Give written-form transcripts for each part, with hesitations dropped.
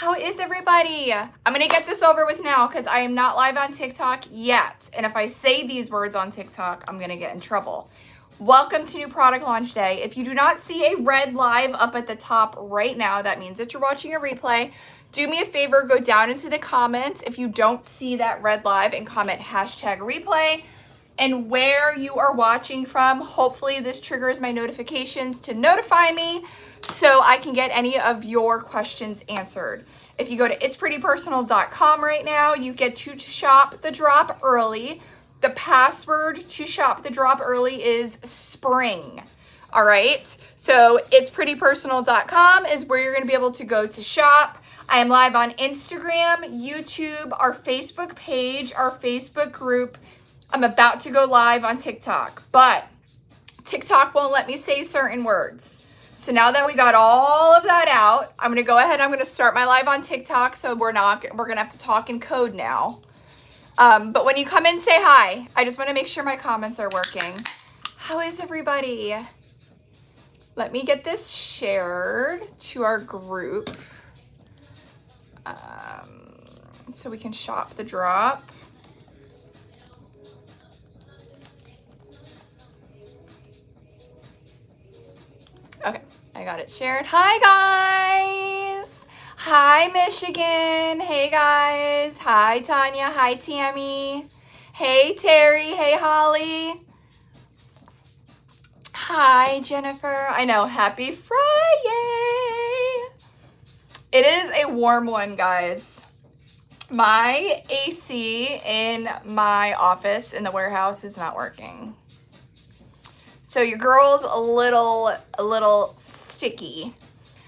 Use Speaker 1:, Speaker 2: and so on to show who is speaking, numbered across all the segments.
Speaker 1: How is everybody? I'm gonna get this over with now because I am not live on TikTok yet. And if I say these words on TikTok, I'm gonna get in trouble. Welcome to New Product Launch Day. If you do not see a red live up at the top right now, that means that you're watching a replay. Do me a favor, go down into the comments if you don't see that red live and comment #replay and where you are watching from. Hopefully this triggers my notifications to notify me so I can get any of your questions answered. If you go to itsprettypersonal.com right now, you get to shop the drop early. The password to shop the drop early is spring. All right. So itsprettypersonal.com is where you're going to be able to go to shop. I am live on Instagram, YouTube, our Facebook page, our Facebook group. I'm about to go live on TikTok, but TikTok won't let me say certain words. So now that we got all of that out, I'm gonna go ahead, I'm gonna start my live on TikTok, so we're gonna have to talk in code now. But when you come in, say hi. I just wanna make sure my comments are working. How is everybody? Let me get this shared to our group so we can shop the drop. Okay, I got it shared. Hi guys. Hi Michigan. Hey guys. Hi Tanya. Hi Tammy. Hey Terry. Hey Holly. Hi Jennifer. I know. Happy Friday. It is a warm one, guys. My AC in my office in the warehouse is not working. So your girl's a little sticky.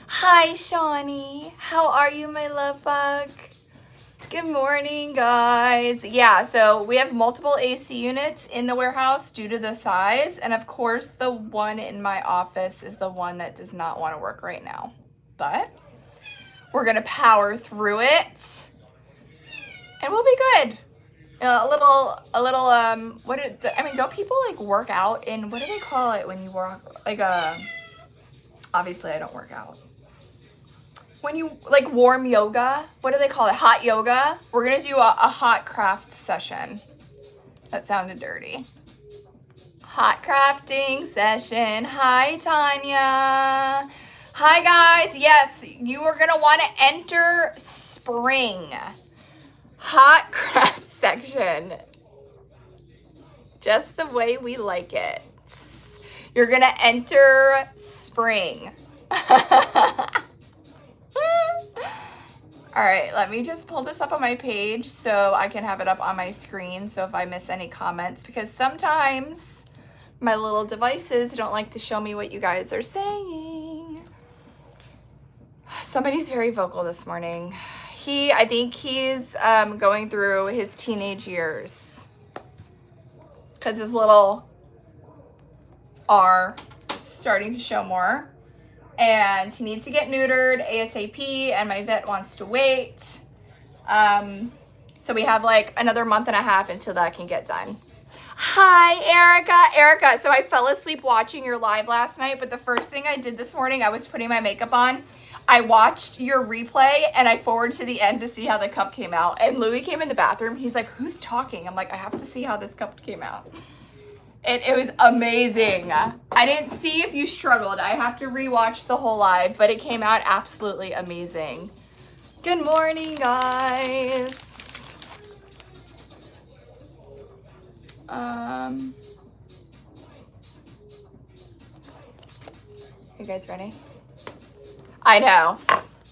Speaker 1: Hi, Shawnee. How are you, my love bug? Good morning, guys. Yeah, so we have multiple AC units in the warehouse due to the size. And of course, the one in my office is the one that does not want to work right now. But we're going to power through it. And we'll be good. Don't people like work out in, what do they call it when you work, obviously I don't work out. When you like warm yoga, what do they call it? Hot yoga? We're going to do a hot craft session. That sounded dirty. Hot crafting session. Hi, Tanya. Hi, guys. Yes, you are going to want to enter spring. Hot craft section. Just the way we like it. You're going to enter spring. All right, let me just pull this up on my page so I can have it up on my screen. So if I miss any comments, because sometimes my little devices don't like to show me what you guys are saying. Somebody's very vocal this morning. I think he's going through his teenage years because his little R starting to show more and he needs to get neutered ASAP and my vet wants to wait. So we have like another month and a half until that can get done. Hi, Erica. Erica, so I fell asleep watching your live last night, but the first thing I did this morning, I was putting my makeup on. I watched your replay and I forwarded to the end to see how the cup came out. And Louis came in the bathroom. He's like, who's talking? I'm like, I have to see how this cup came out. And it was amazing. I didn't see if you struggled. I have to rewatch the whole live, but it came out absolutely amazing. Good morning, guys. You guys ready? I know.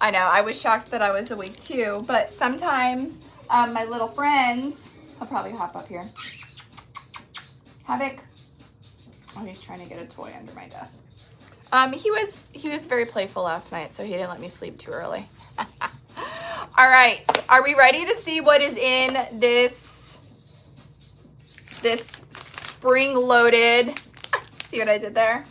Speaker 1: I was shocked that I was awake too, but sometimes my little friends, I'll probably hop up here. Havoc. Oh, he's trying to get a toy under my desk. He was very playful last night, so he didn't let me sleep too early. All right, are we ready to see what is in this spring-loaded? See what I did there?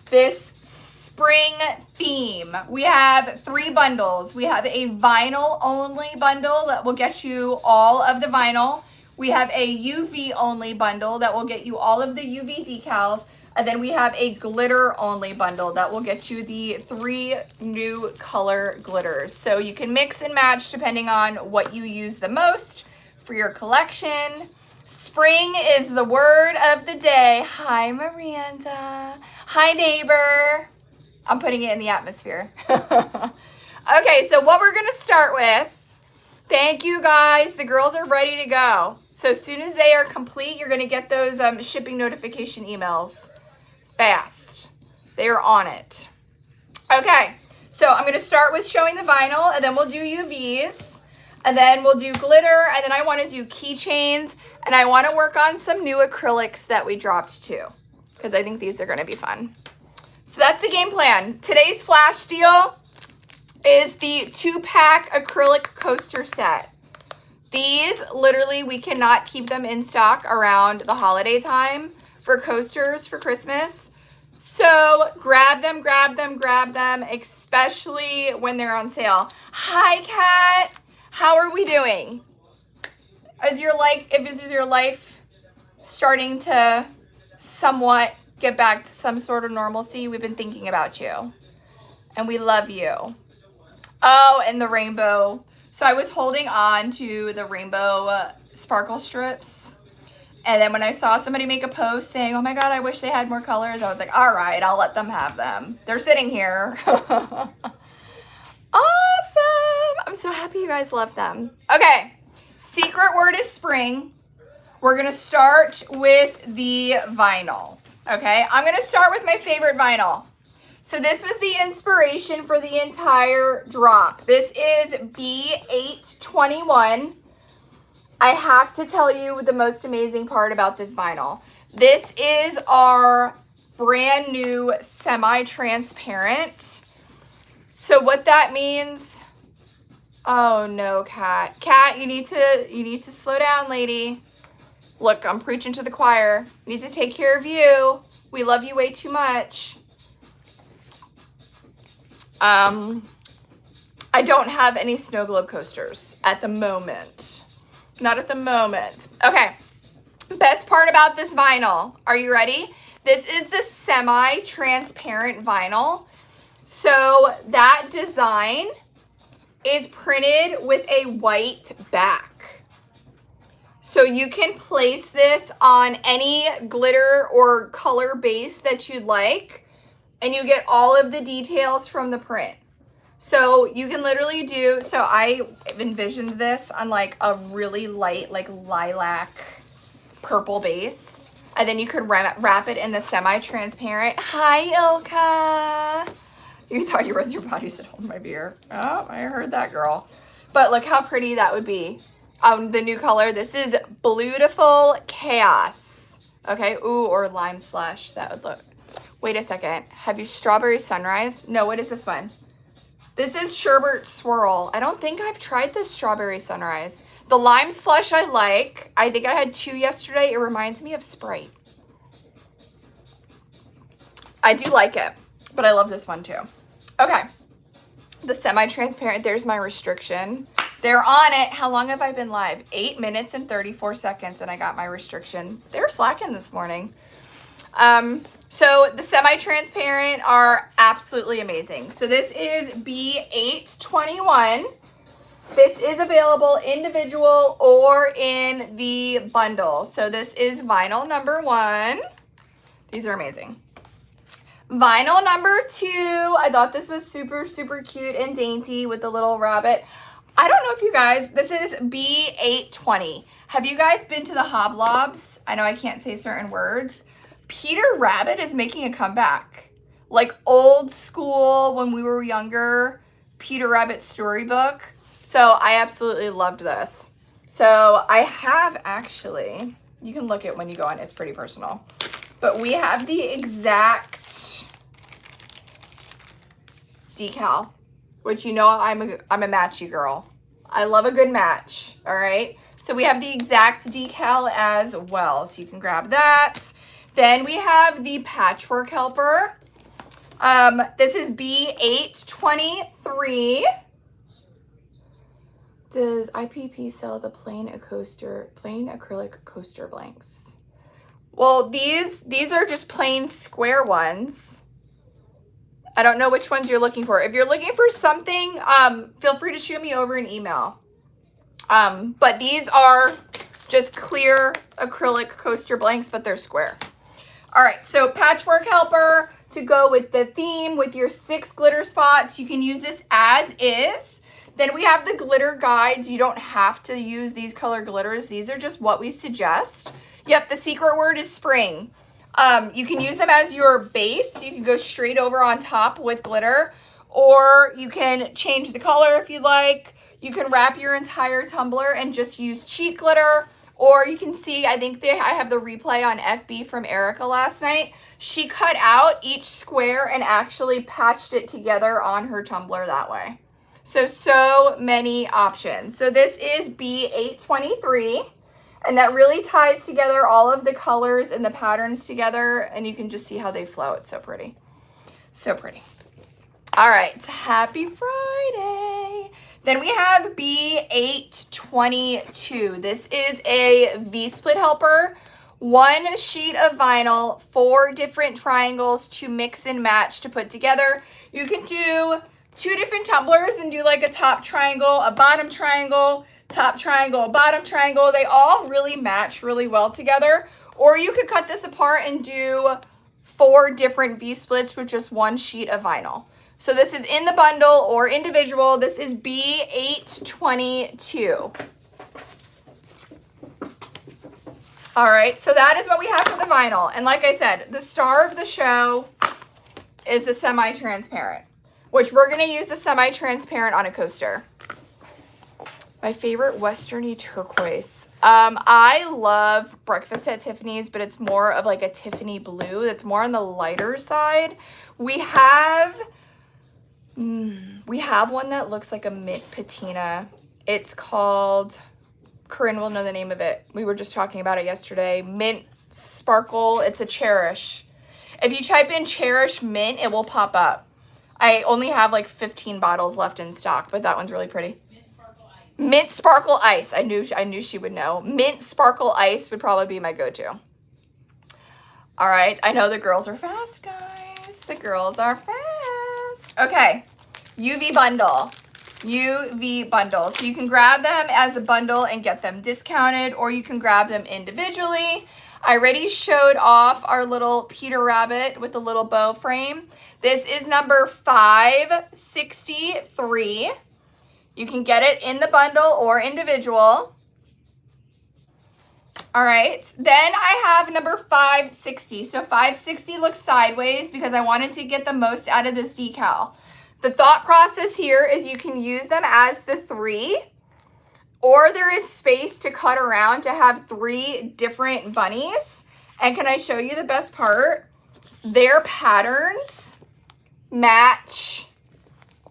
Speaker 1: This spring theme. We have 3 bundles. We have a vinyl only bundle that will get you all of the vinyl. We have a UV only bundle that will get you all of the UV decals. And then we have a glitter only bundle that will get you the 3 new color glitters. So you can mix and match depending on what you use the most for your collection. Spring is the word of the day. Hi, Miranda. Hi, neighbor. I'm putting it in the atmosphere. Okay, so what we're gonna start with, thank you guys. The girls are ready to go. So as soon as they are complete, you're gonna get those shipping notification emails fast. They are on it. Okay, so I'm gonna start with showing the vinyl, and then we'll do UVs, and then we'll do glitter, and then I wanna do keychains, and I wanna work on some new acrylics that we dropped too, because I think these are gonna be fun. So that's the game plan. Today's flash deal is the 2-pack acrylic coaster set. These, literally, we cannot keep them in stock around the holiday time for coasters for Christmas. So grab them, grab them, grab them, especially when they're on sale. Hi, Kat. How are we doing? Is your life starting to somewhat get back to some sort of normalcy? We've been thinking about you, and we love you. Oh, and the rainbow. So I was holding on to the rainbow sparkle strips. And then when I saw somebody make a post saying, oh my God, I wish they had more colors, I was like, all right, I'll let them have them. They're sitting here. Awesome. I'm so happy you guys love them. Okay. Secret word is spring. We're going to start with the vinyl. Okay. I'm going to start with my favorite vinyl. So this was the inspiration for the entire drop. This is B821. I have to tell you the most amazing part about this vinyl. This is our brand new semi-transparent. So what that means, oh no, Kat. Kat, you need to slow down, lady. Look, I'm preaching to the choir. You need to take care of you. We love you way too much. I don't have any snow globe coasters at the moment. Not at the moment. Okay. Best part about this vinyl. Are you ready? This is the semi-transparent vinyl. So that design is printed with a white back. So you can place this on any glitter or color base that you'd like, and you get all of the details from the print. So you can literally do, so I envisioned this on like a really light, like lilac purple base. And then you could wrap it in the semi-transparent. Hi, Ilka. You thought you was your body said, hold my beer. Oh, I heard that, girl. But look how pretty that would be. The new color, this is Beautiful Chaos. Okay, ooh, or Lime Slush, that would look. Wait a second. Have you Strawberry Sunrise? No, what is this one? This is Sherbet Swirl. I don't think I've tried this Strawberry Sunrise. The Lime Slush I like. I think I had 2 yesterday. It reminds me of Sprite. I do like it, but I love this one too. Okay. The semi-transparent, there's my restriction. They're on it. How long have I been live? 8 minutes and 34 seconds, and I got my restriction. They're slacking this morning. So the semi-transparent are absolutely amazing. So this is B821. This is available individual or in the bundle. So this is vinyl number 1. These are amazing. Vinyl number 2. I thought this was super, super cute and dainty with the little rabbit. I don't know if you guys, this is B820. Have you guys been to the Hoblobs? I know I can't say certain words. Peter Rabbit is making a comeback. Like old school when we were younger, Peter Rabbit storybook. So I absolutely loved this. So I have actually, you can look at when you go on, it's pretty personal. But we have the exact decal, which you know I'm a matchy girl. I love a good match, all right? So we have the exact decal as well. So you can grab that. Then we have the patchwork helper. This is B823. Does IPP sell the plain acrylic coaster blanks? Well, these are just plain square ones. I don't know which ones you're looking for. If you're looking for something, feel free to shoot me over an email. But these are just clear acrylic coaster blanks, but they're square. All right, so patchwork helper to go with the theme with your 6 glitter spots. You can use this as is. Then we have the glitter guides. You don't have to use these color glitters. These are just what we suggest. Yep, the secret word is spring. You can use them as your base. You can go straight over on top with glitter, or you can change the color if you like. You can wrap your entire tumbler and just use cheat glitter, or you can see, I think I have the replay on FB from Erica last night. She cut out each square and actually patched it together on her tumbler that way. So many options. So this is B823. And that really ties together all of the colors and the patterns together. And you can just see how they flow. It's so pretty. So pretty. All right. Happy Friday. Then we have B822. This is a V-split helper. 1 sheet of vinyl, 4 different triangles to mix and match to put together. You can do 2 different tumblers and do like a top triangle, a bottom triangle, top triangle, bottom triangle. They all really match really well together. Or you could cut this apart and do 4 different V-splits with just 1 sheet of vinyl. So this is in the bundle or individual. This is B822. All right, so that is what we have for the vinyl. And like I said, the star of the show is the semi-transparent, which we're gonna use the semi-transparent on a coaster. My favorite westerny turquoise. I love Breakfast at Tiffany's, but it's more of like a Tiffany blue. That's more on the lighter side. We have one that looks like a mint patina. It's called, Corinne will know the name of it. We were just talking about it yesterday. Mint Sparkle. It's a Cherish. If you type in Cherish Mint, it will pop up. I only have like 15 bottles left in stock, but that one's really pretty. Mint Sparkle Ice. I knew she would know. Mint Sparkle Ice would probably be my go-to. All right. I know the girls are fast, guys. The girls are fast. Okay. UV bundle. UV bundle. So you can grab them as a bundle and get them discounted, or you can grab them individually. I already showed off our little Peter Rabbit with the little bow frame. This is number 563. You can get it in the bundle or individual. All right, then I have number 560. So 560 looks sideways because I wanted to get the most out of this decal. The thought process here is you can use them as the 3, or there is space to cut around to have 3 different bunnies. And can I show you the best part? Their patterns match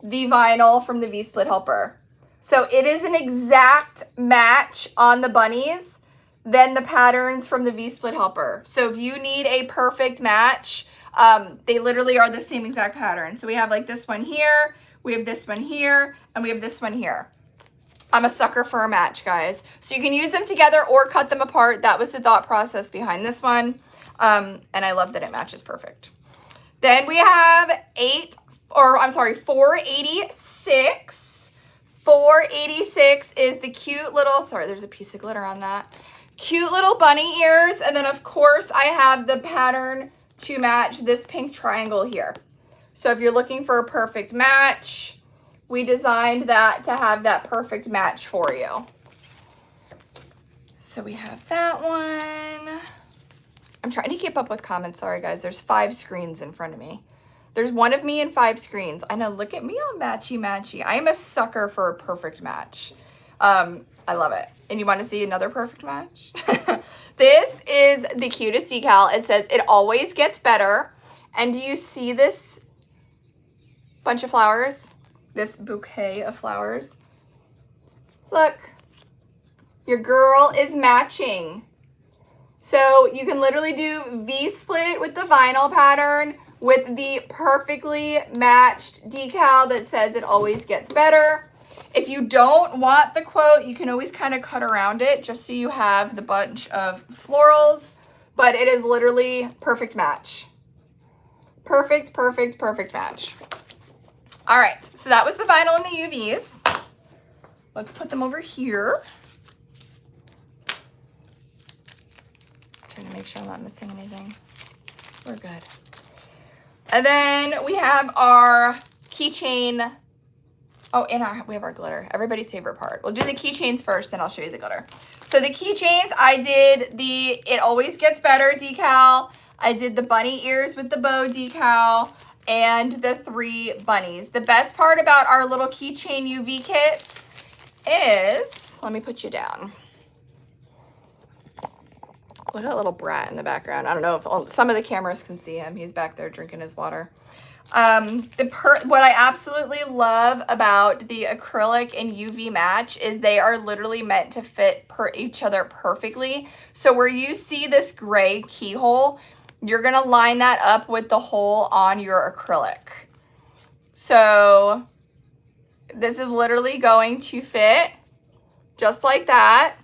Speaker 1: the vinyl from the V-split helper. So it is an exact match on the bunnies than the patterns from the V-split helper. So if you need a perfect match, they literally are the same exact pattern. So we have like this one here, we have this one here, and we have this one here. I'm a sucker for a match, guys. So you can use them together or cut them apart. That was the thought process behind this one. And I love that it matches perfect. Then we have 486. 486 is the cute little, sorry, there's a piece of glitter on that. Cute little bunny ears. And then of course I have the pattern to match this pink triangle here. So if you're looking for a perfect match, we designed that to have that perfect match for you. So we have that one. I'm trying to keep up with comments. Sorry guys, there's 5 screens in front of me. There's one of me and 5 screens. I know, look at me all matchy-matchy. I am a sucker for a perfect match. I love it. And you want to see another perfect match? This is the cutest decal. It says, it always gets better. And do you see this bunch of flowers? This bouquet of flowers? Look, your girl is matching. So you can literally do V-split with the vinyl pattern, with the perfectly matched decal that says it always gets better. If you don't want the quote, you can always kind of cut around it just so you have the bunch of florals. but it is literally perfect match. Perfect, perfect, perfect match. All right, so that was the vinyl and the UVs. Let's put them over here. Trying to make sure I'm not missing anything. We're good. And then we have our keychain. Oh, and we have our glitter. Everybody's favorite part. We'll do the keychains first, then I'll show you the glitter. So the keychains, I did the It Always Gets Better decal. I did the bunny ears with the bow decal and the 3 bunnies. The best part about our little keychain UV kits is, let me put you down. Look at that little brat in the background. I don't know if some of the cameras can see him. He's back there drinking his water. What I absolutely love about the acrylic and UV match is they are literally meant to fit each other perfectly. So where you see this gray keyhole, you're going to line that up with the hole on your acrylic. So this is literally going to fit just like that.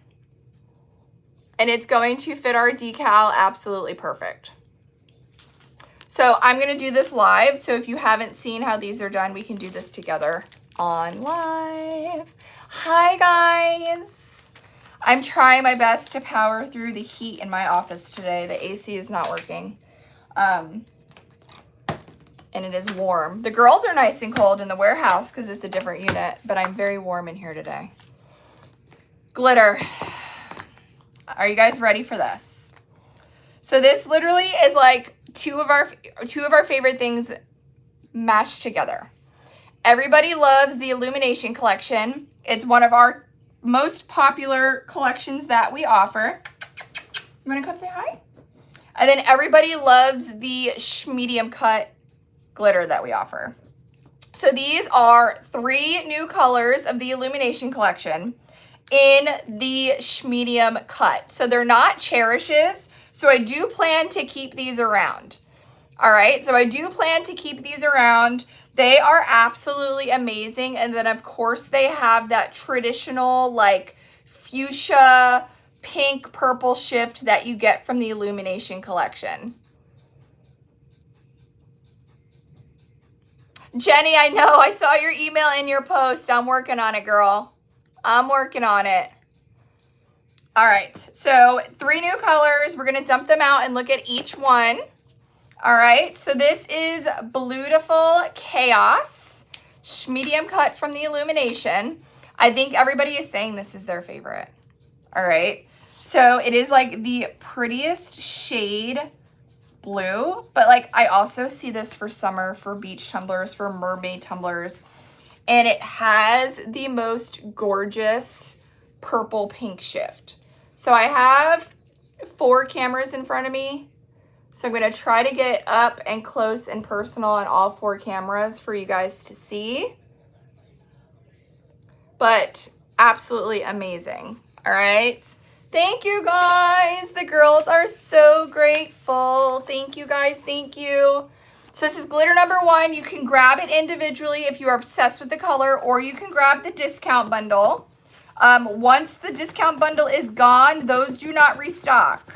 Speaker 1: And it's going to fit our decal absolutely perfect. So I'm going to do this live. So if you haven't seen how these are done, we can do this together on live. Hi, guys. I'm trying my best to power through the heat in my office today. The AC is not working. And it is warm. The girls are nice and cold in the warehouse because it's a different unit, but I'm very warm in here today. Glitter. Are you guys ready for this? So this literally is like two of our favorite things mashed together. Everybody loves the Illumination collection. It's one of our most popular collections that we offer. You want to come say hi? And then everybody loves the medium cut glitter that we offer. So these are 3 new colors of the Illumination collection in the medium cut. So they're not cherishes. So I do plan to keep these around. All right, so I do plan to keep these around. They are absolutely amazing. And then of course they have that traditional like fuchsia, pink, purple shift that you get from the Illumination collection. Jenny, I know, I saw your email in your post. I'm working on it, girl. I'm working on it. All right, so 3 new colors. We're gonna dump them out and look at each one. All right, so this is Beautiful Chaos, medium cut from the Illumination. I think everybody is saying this is their favorite. All right, so it is like the prettiest shade blue, but like I also see this for summer, for beach tumblers, for mermaid tumblers. And it has the most gorgeous purple pink shift. So I have 4 cameras in front of me. So I'm gonna try to get up and close and personal on all 4 cameras for you guys to see. But absolutely amazing, all right? Thank you guys. The girls are so grateful. Thank you guys, thank you. So this is glitter number 1. You can grab it individually if you are obsessed with the color, or you can grab the discount bundle. Once the discount bundle is gone, those do not restock.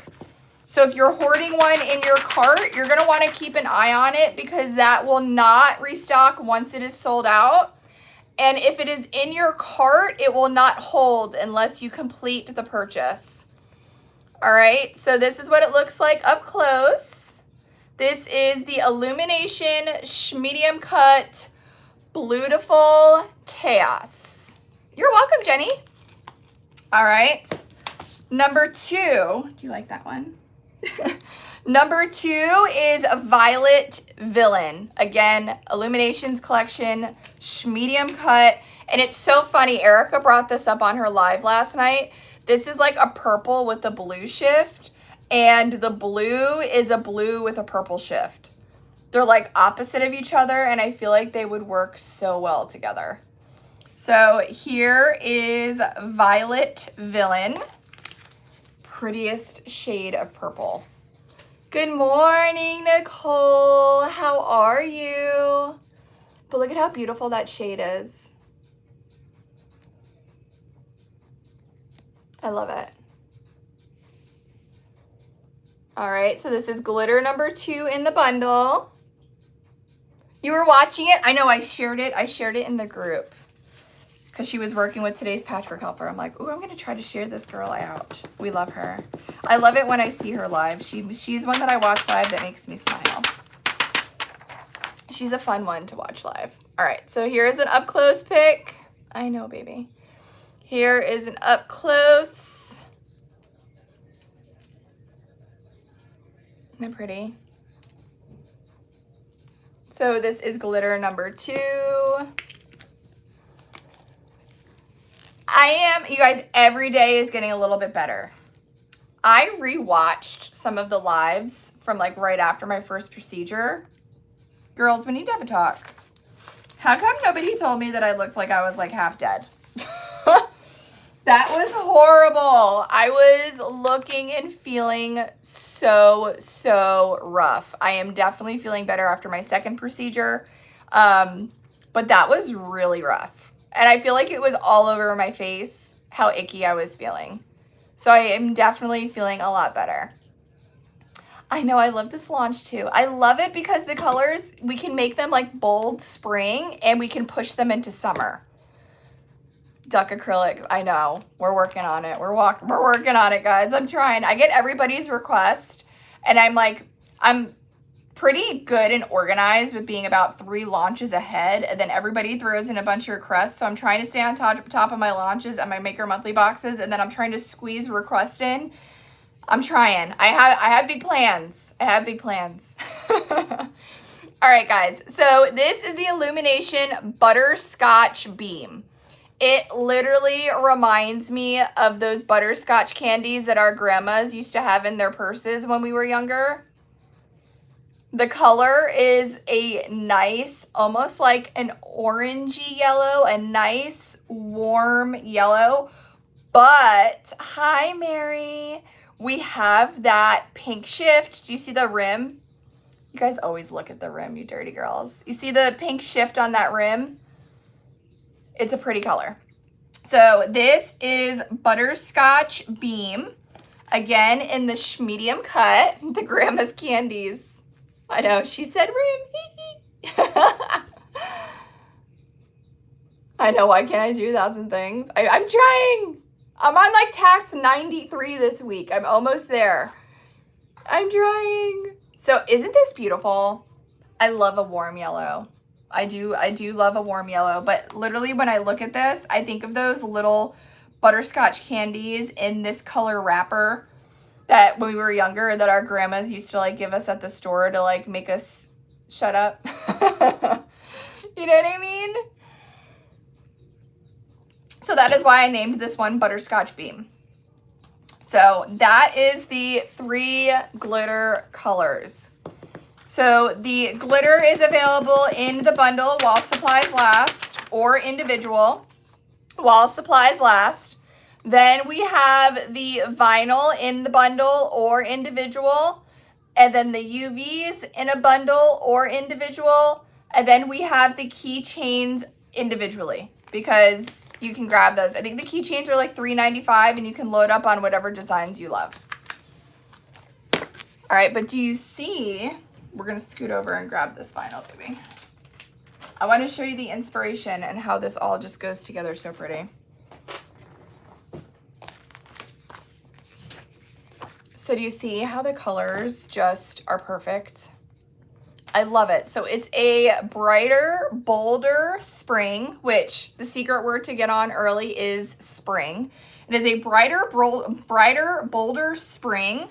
Speaker 1: So if you're hoarding one in your cart, you're gonna wanna keep an eye on it because that will not restock once it is sold out. And if it is in your cart, it will not hold unless you complete the purchase. All right, so this is what it looks like up close. This is the Illumination medium cut Beautiful Chaos. You're welcome, Jenny. All right, number 2. Do you like that one? Number 2 is Violet Villain. Again, Illuminations collection, medium cut. And it's so funny, Erica brought this up on her live last night. This is like a purple with a blue shift. And the blue is a blue with a purple shift. They're like opposite of each other, and I feel like they would work so well together. So here is Violet Villain. Prettiest shade of purple. Good morning, Nicole. How are you? But look at how beautiful that shade is. I love it. All right, so this is glitter number 2 in the bundle. You were watching it? I know, I shared it. I shared it in the group because she was working with today's patchwork helper. I'm like, ooh, I'm gonna try to share this girl out. We love her. I love it when I see her live. She's one that I watch live that makes me smile. She's a fun one to watch live. All right, so here is an up close pic. I know, baby. Here is an up close. Isn't that pretty? So this is glitter number 2. You guys, every day is getting a little bit better. I rewatched some of the lives from like right after my first procedure. Girls, we need to have a talk. How come nobody told me that I looked like I was like half dead? That was horrible. I was looking and feeling so rough. I am definitely feeling better after my second procedure. But that was really rough. And I feel like it was all over my face how icky I was feeling. So I am definitely feeling a lot better. I know, I love this launch too. I love it because the colors, we can make them like bold spring and we can push them into summer. Duck acrylics, I know. We're working on it. We're working on it, guys. I'm trying. I get everybody's request and I'm pretty good and organized with being about 3 launches ahead, and then everybody throws in a bunch of requests. So I'm trying to stay on top of my launches and my Maker Monthly boxes, and then I'm trying to squeeze requests in. I'm trying. I have big plans. I have big plans. All right, guys. So this is the Illumination Butterscotch Beam. It literally reminds me of those butterscotch candies that our grandmas used to have in their purses when we were younger. The color is a nice, almost like an orangey yellow, a nice warm yellow. But, hi Mary, we have that pink shift. Do you see the rim? You guys always look at the rim, you dirty girls. You see the pink shift on that rim? It's a pretty color. So this is Butterscotch Beam. Again, in the medium cut, the grandma's candies. I know, she said rim. I know, why can't I do 1,000 things? I'm trying. I'm on like task 93 this week. I'm almost there. I'm trying. So isn't this beautiful? I love a warm yellow. I do love a warm yellow, but literally when I look at this, I think of those little butterscotch candies in this color wrapper that when we were younger that our grandmas used to like give us at the store to like make us shut up. You know what I mean? So that is why I named this one Butterscotch Beam. So that is the 3 glitter colors. So the glitter is available in the bundle while supplies last, or individual while supplies last. Then we have the vinyl in the bundle or individual, and then the UVs in a bundle or individual, and then we have the keychains individually because you can grab those. I think the keychains are like $3.95 and you can load up on whatever designs you love. All right, but do you see, we're gonna scoot over and grab this vinyl, baby. I wanna show you the inspiration and how this all just goes together so pretty. So do you see how the colors just are perfect? I love it. So it's a brighter, bolder spring, which the secret word to get on early is spring. It is a brighter, bolder spring,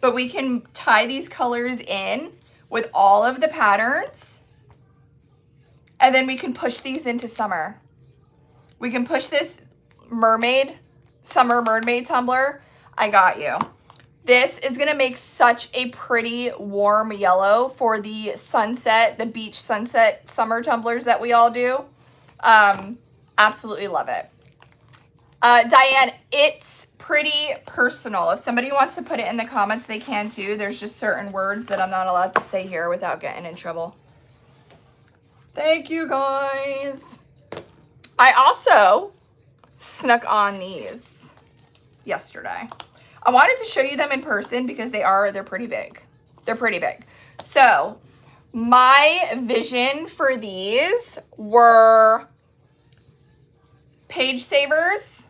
Speaker 1: but we can tie these colors in with all of the patterns, and then we can push these into summer. We can push this summer mermaid tumbler. I got you. This is gonna make such a pretty warm yellow for the sunset, the beach sunset summer tumblers that we all do. Absolutely love it. Diane, it's pretty personal. If somebody wants to put it in the comments, they can too. There's just certain words that I'm not allowed to say here without getting in trouble. Thank you, guys. I also snuck on these yesterday. I wanted to show you them in person because they're pretty big. They're pretty big. So my vision for these were page savers.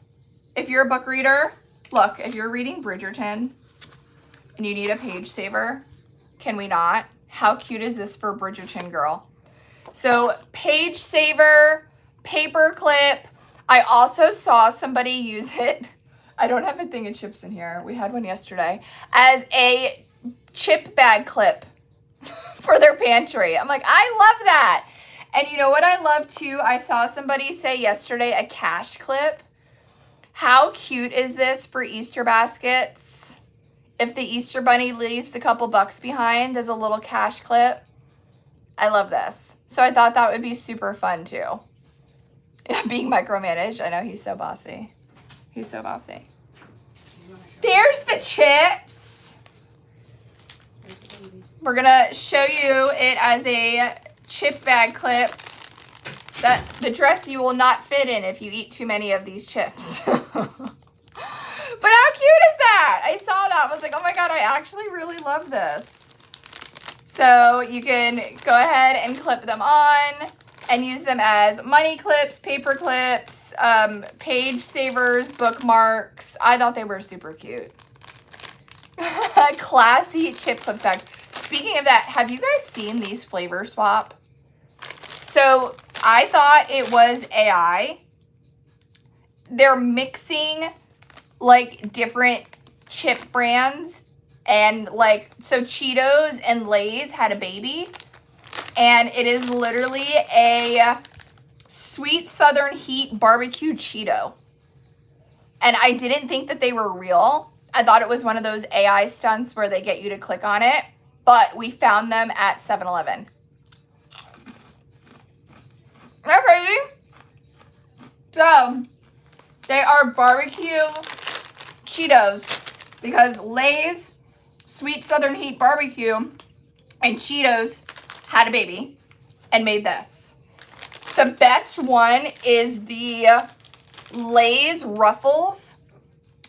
Speaker 1: If you're a book reader, look, if you're reading Bridgerton and you need a page saver, can we not? How cute is this for Bridgerton girl? So page saver, paper clip. I also saw somebody use it. I don't have a thing of chips in here. We had one yesterday. As a chip bag clip for their pantry. I'm like, I love that. And you know what I love too? I saw somebody say yesterday a cash clip. How cute is this for Easter baskets? If the Easter bunny leaves a couple bucks behind as a little cash clip. I love this. So I thought that would be super fun too. Being micromanaged. I know, he's so bossy. He's so bossy. There's the chips. We're gonna show you it as a chip bag clip that the dress you will not fit in if you eat too many of these chips. But how cute is that? I saw that. I was like, oh my God, I actually really love this. So you can go ahead and clip them on and use them as money clips, paper clips, page savers, bookmarks. I thought they were super cute. Classy chip clips bag. Speaking of that, have you guys seen these flavor swap? So I thought it was AI. They're mixing like different chip brands, and like, so Cheetos and Lay's had a baby, and it is literally a sweet Southern Heat barbecue Cheeto. And I didn't think that they were real. I thought it was one of those AI stunts where they get you to click on it, but we found them at 7-Eleven. Isn't that crazy? So they are barbecue Cheetos because Lay's Sweet Southern Heat Barbecue and Cheetos had a baby and made this. The best one is the Lay's Ruffles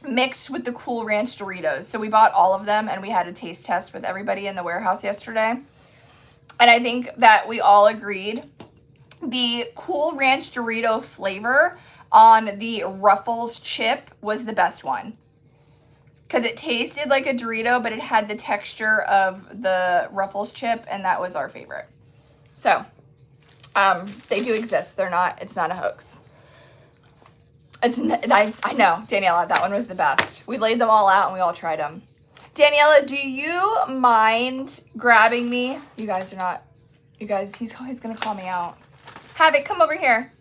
Speaker 1: mixed with the Cool Ranch Doritos. So we bought all of them and we had a taste test with everybody in the warehouse yesterday. And I think that we all agreed the Cool Ranch Dorito flavor on the Ruffles chip was the best one. Because it tasted like a Dorito, but it had the texture of the Ruffles chip, and that was our favorite. So, they do exist. It's not a hoax. I know, Daniela, that one was the best. We laid them all out and we all tried them. Daniela, do you mind grabbing me? You guys, he's always going to call me out. Havoc, come over here.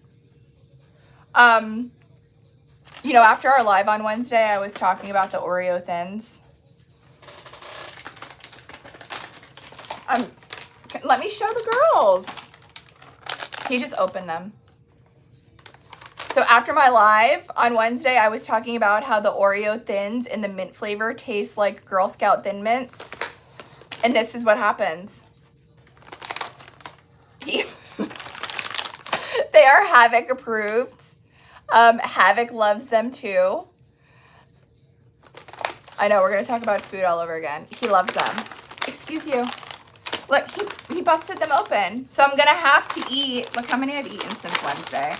Speaker 1: You know, after our live on Wednesday, I was talking about the Oreo Thins. Let me show the girls. Can you just open them? So after my live on Wednesday, I was talking about how the Oreo Thins in the mint flavor taste like Girl Scout Thin Mints. And this is what happens. They are Havoc approved. Havoc loves them too. I know, we're going to talk about food all over again. He loves them. Excuse you. Look, he busted them open. So I'm going to have to eat. Look how many I've eaten since Wednesday.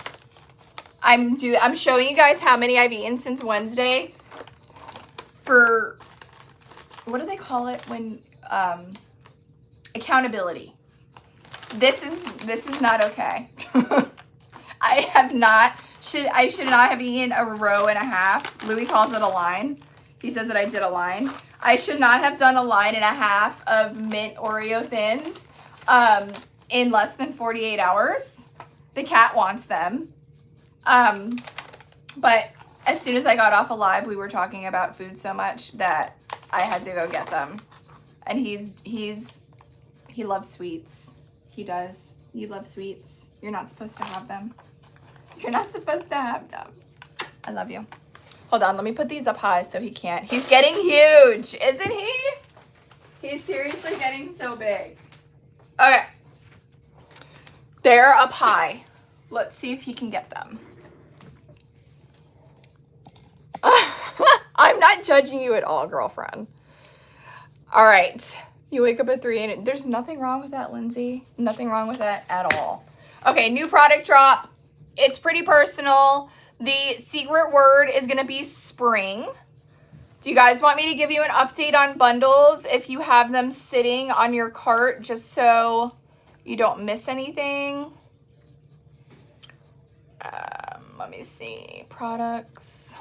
Speaker 1: I'm showing you guys how many I've eaten since Wednesday for, what do they call it when, accountability. This is not okay. I should not have eaten a row and a half. Louis calls it a line. He says that I did a line. I should not have done a line and a half of mint Oreo Thins in less than 48 hours. The cat wants them. But as soon as I got off a live, we were talking about food so much that I had to go get them. And he loves sweets. He does. You love sweets. You're not supposed to have them. You're not supposed to have them. I love you. Hold on, let me put these up high so he can't. He's getting huge, isn't he? He's seriously getting so big. Okay. They're up high. Let's see if he can get them. I'm not not judging you at all, girlfriend. All right. You wake up at 3 and there's nothing wrong with that, Lindsay. Nothing wrong with that at all. Okay, new product drop. It's pretty personal. The secret word is going to be spring. Do you guys want me to give you an update on bundles if you have them sitting on your cart just so you don't miss anything? Let me see. Products.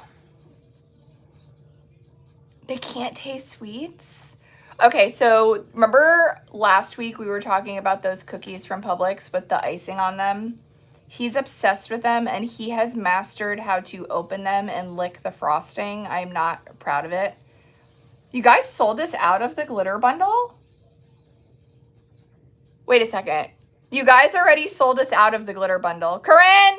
Speaker 1: They can't taste sweets? Okay, so remember last week we were talking about those cookies from Publix with the icing on them? He's obsessed with them, and he has mastered how to open them and lick the frosting. I'm not proud of it. You guys sold us out of the glitter bundle? Wait a second. You guys already sold us out of the glitter bundle. Corinne!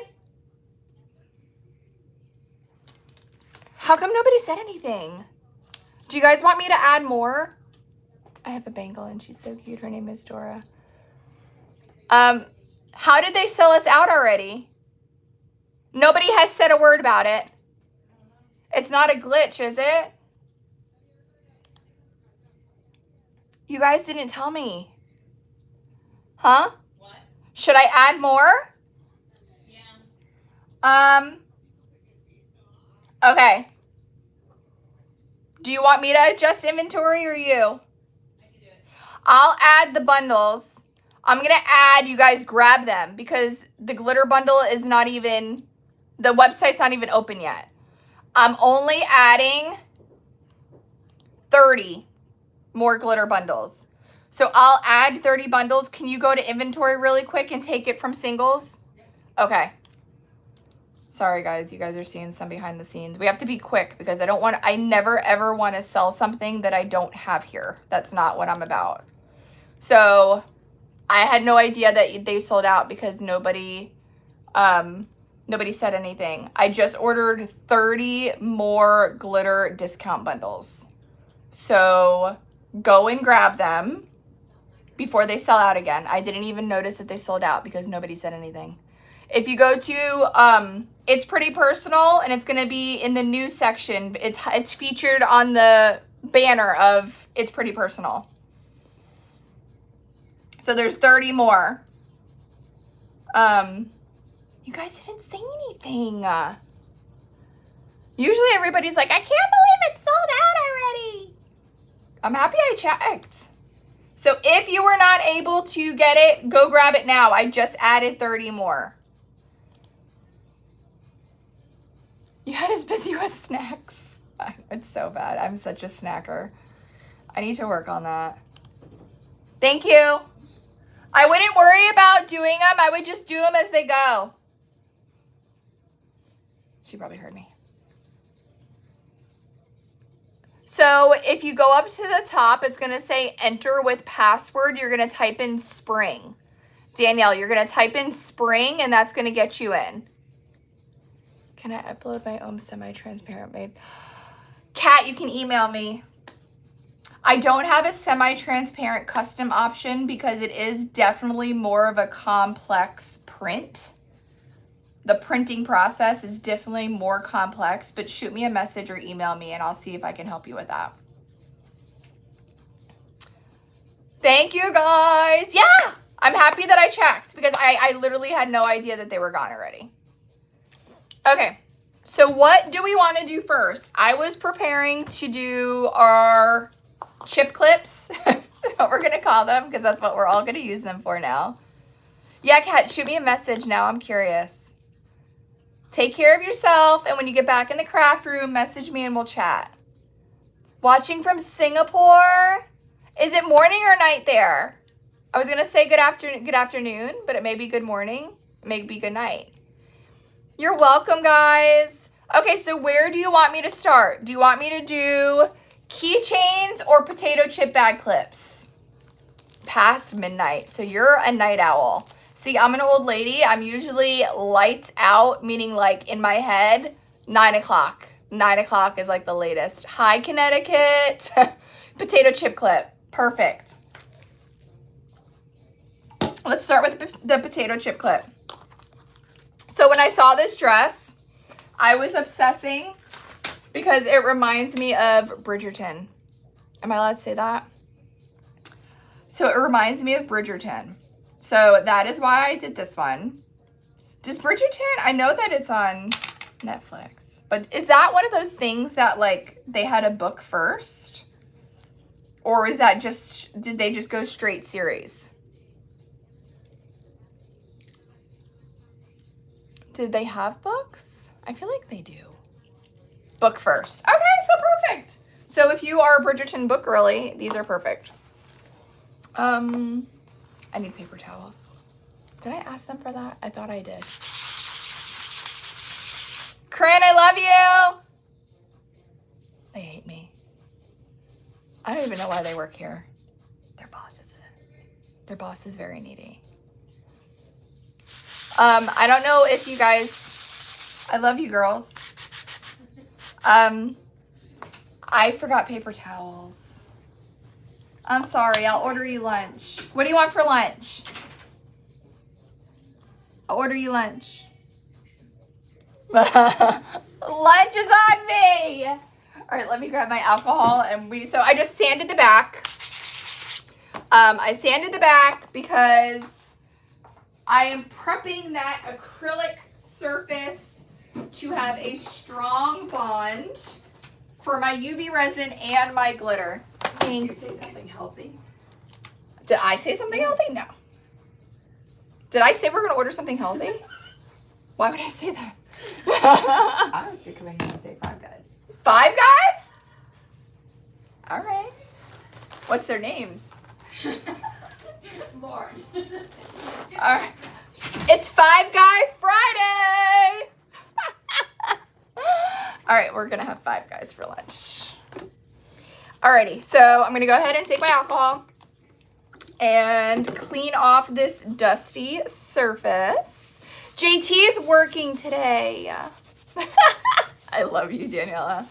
Speaker 1: How come nobody said anything? Do you guys want me to add more? I have a bangle, and she's so cute. Her name is Dora. How did they sell us out already? Nobody has said a word about it. It's not a glitch, is it? You guys didn't tell me. Huh? What? Should I add more? Yeah. Okay. Do you want me to adjust inventory or you? I can do it. I'll add the bundles. I'm going to add, you guys grab them because the glitter bundle is not even, the website's not even open yet. I'm only adding 30 more glitter bundles. So I'll add 30 bundles. Can you go to inventory really quick and take it from singles? Okay. Sorry guys, you guys are seeing some behind the scenes. We have to be quick because I never ever want to sell something that I don't have here. That's not what I'm about. So I had no idea that they sold out because nobody said anything. I just ordered 30 more glitter discount bundles. So go and grab them before they sell out again. I didn't even notice that they sold out because nobody said anything. If you go to It's Pretty Personal, and it's going to be in the news section. It's featured on the banner of It's Pretty Personal. So there's 30 more. You guys didn't say anything. Usually everybody's like, I can't believe it's sold out already. I'm happy I checked. So if you were not able to get it, go grab it now. I just added 30 more. You had us busy with snacks. It's so bad. I'm such a snacker. I need to work on that. Thank you. I wouldn't worry about doing them. I would just do them as they go. She probably heard me. So if you go up to the top, it's going to say enter with password. You're going to type in spring. Danielle, you're going to type in spring, and that's going to get you in. Can I upload my own semi-transparent made? Kat, you can email me. I don't have a semi-transparent custom option because it is definitely more of a complex print. The printing process is definitely more complex, but shoot me a message or email me and I'll see if I can help you with that. Thank you guys. Yeah, I'm happy that I checked because I literally had no idea that they were gone already. Okay, so what do we want to do first? I was preparing to do our chip clips. That's what we're going to call them because that's what we're all going to use them for now. Yeah, Kat, shoot me a message now. I'm curious. Take care of yourself, and when you get back in the craft room, message me and we'll chat. Watching from Singapore? Is it morning or night there? I was going to say good afternoon, but it may be good morning. It may be good night. You're welcome, guys. Okay, so where do you want me to start? Do you want me to do keychains or potato chip bag clips? Past midnight. So you're a night owl. See, I'm an old lady. I'm usually lights out, meaning like in my head, 9 o'clock. 9 o'clock is like the latest. Hi, Connecticut. Potato chip clip. Perfect. Let's start with the potato chip clip. So when I saw this dress, I was obsessing because it reminds me of Bridgerton. Am I allowed to say that? So it reminds me of Bridgerton. So that is why I did this one. Does Bridgerton, I know that it's on Netflix, but is that one of those things that like they had a book first? Or is that just, did they just go straight series? Did they have books? I feel like they do. Book first. Okay, so perfect. So if you are a Bridgerton book girly, these are perfect. I need paper towels. Did I ask them for that? I thought I did. Corinne, I love you. They hate me. I don't even know why they work here. Their boss is very needy. I don't know if you guys, I love you girls. I forgot paper towels. I'm sorry, I'll order you lunch. What do you want for lunch? I'll order you lunch. Lunch is on me. All right, let me grab my alcohol and so I just sanded the back. I sanded the back because I am prepping that acrylic surface to have a strong bond for my UV resin and my glitter. Thanks.
Speaker 2: Did you say something healthy?
Speaker 1: Did I say something healthy? No. Did I say we're going to order something healthy? Why would I say that?
Speaker 2: I was becoming going to say Five Guys.
Speaker 1: Five Guys? All right. What's their names?
Speaker 2: Lauren.
Speaker 1: All right. It's Five Guy Friday. All right, we're going to have Five Guys for lunch. Alrighty, so I'm going to go ahead and take my alcohol and clean off this dusty surface. JT is working today. I love you, Daniela.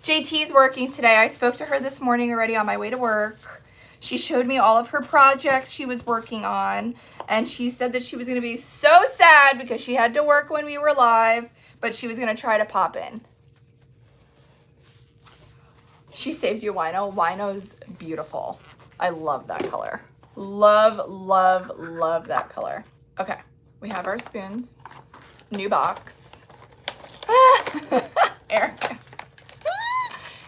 Speaker 1: JT is working today. I spoke to her this morning already on my way to work. She showed me all of her projects she was working on, and she said that she was going to be so sad because she had to work when we were live, but she was going to try to pop in. She saved you wino. Wino's beautiful. I love that color. Love, love, love that color. Okay, we have our spoons. New box. Erica.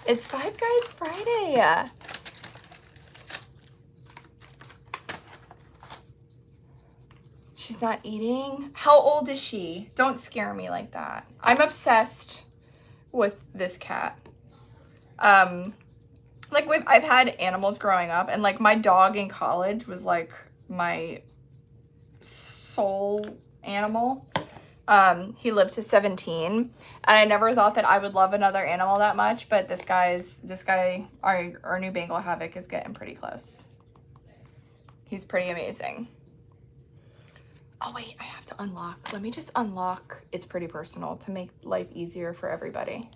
Speaker 1: It's Five Guys Friday. She's not eating? How old is she? Don't scare me like that. I'm obsessed with this cat. Like I've had animals growing up, and like my dog in college was like my soul animal. He lived to 17, and I never thought that I would love another animal that much, but this guy, our new Bengal Havoc is getting pretty close. He's pretty amazing. Oh wait, I have to unlock. Let me just unlock It's Pretty Personal to make life easier for everybody.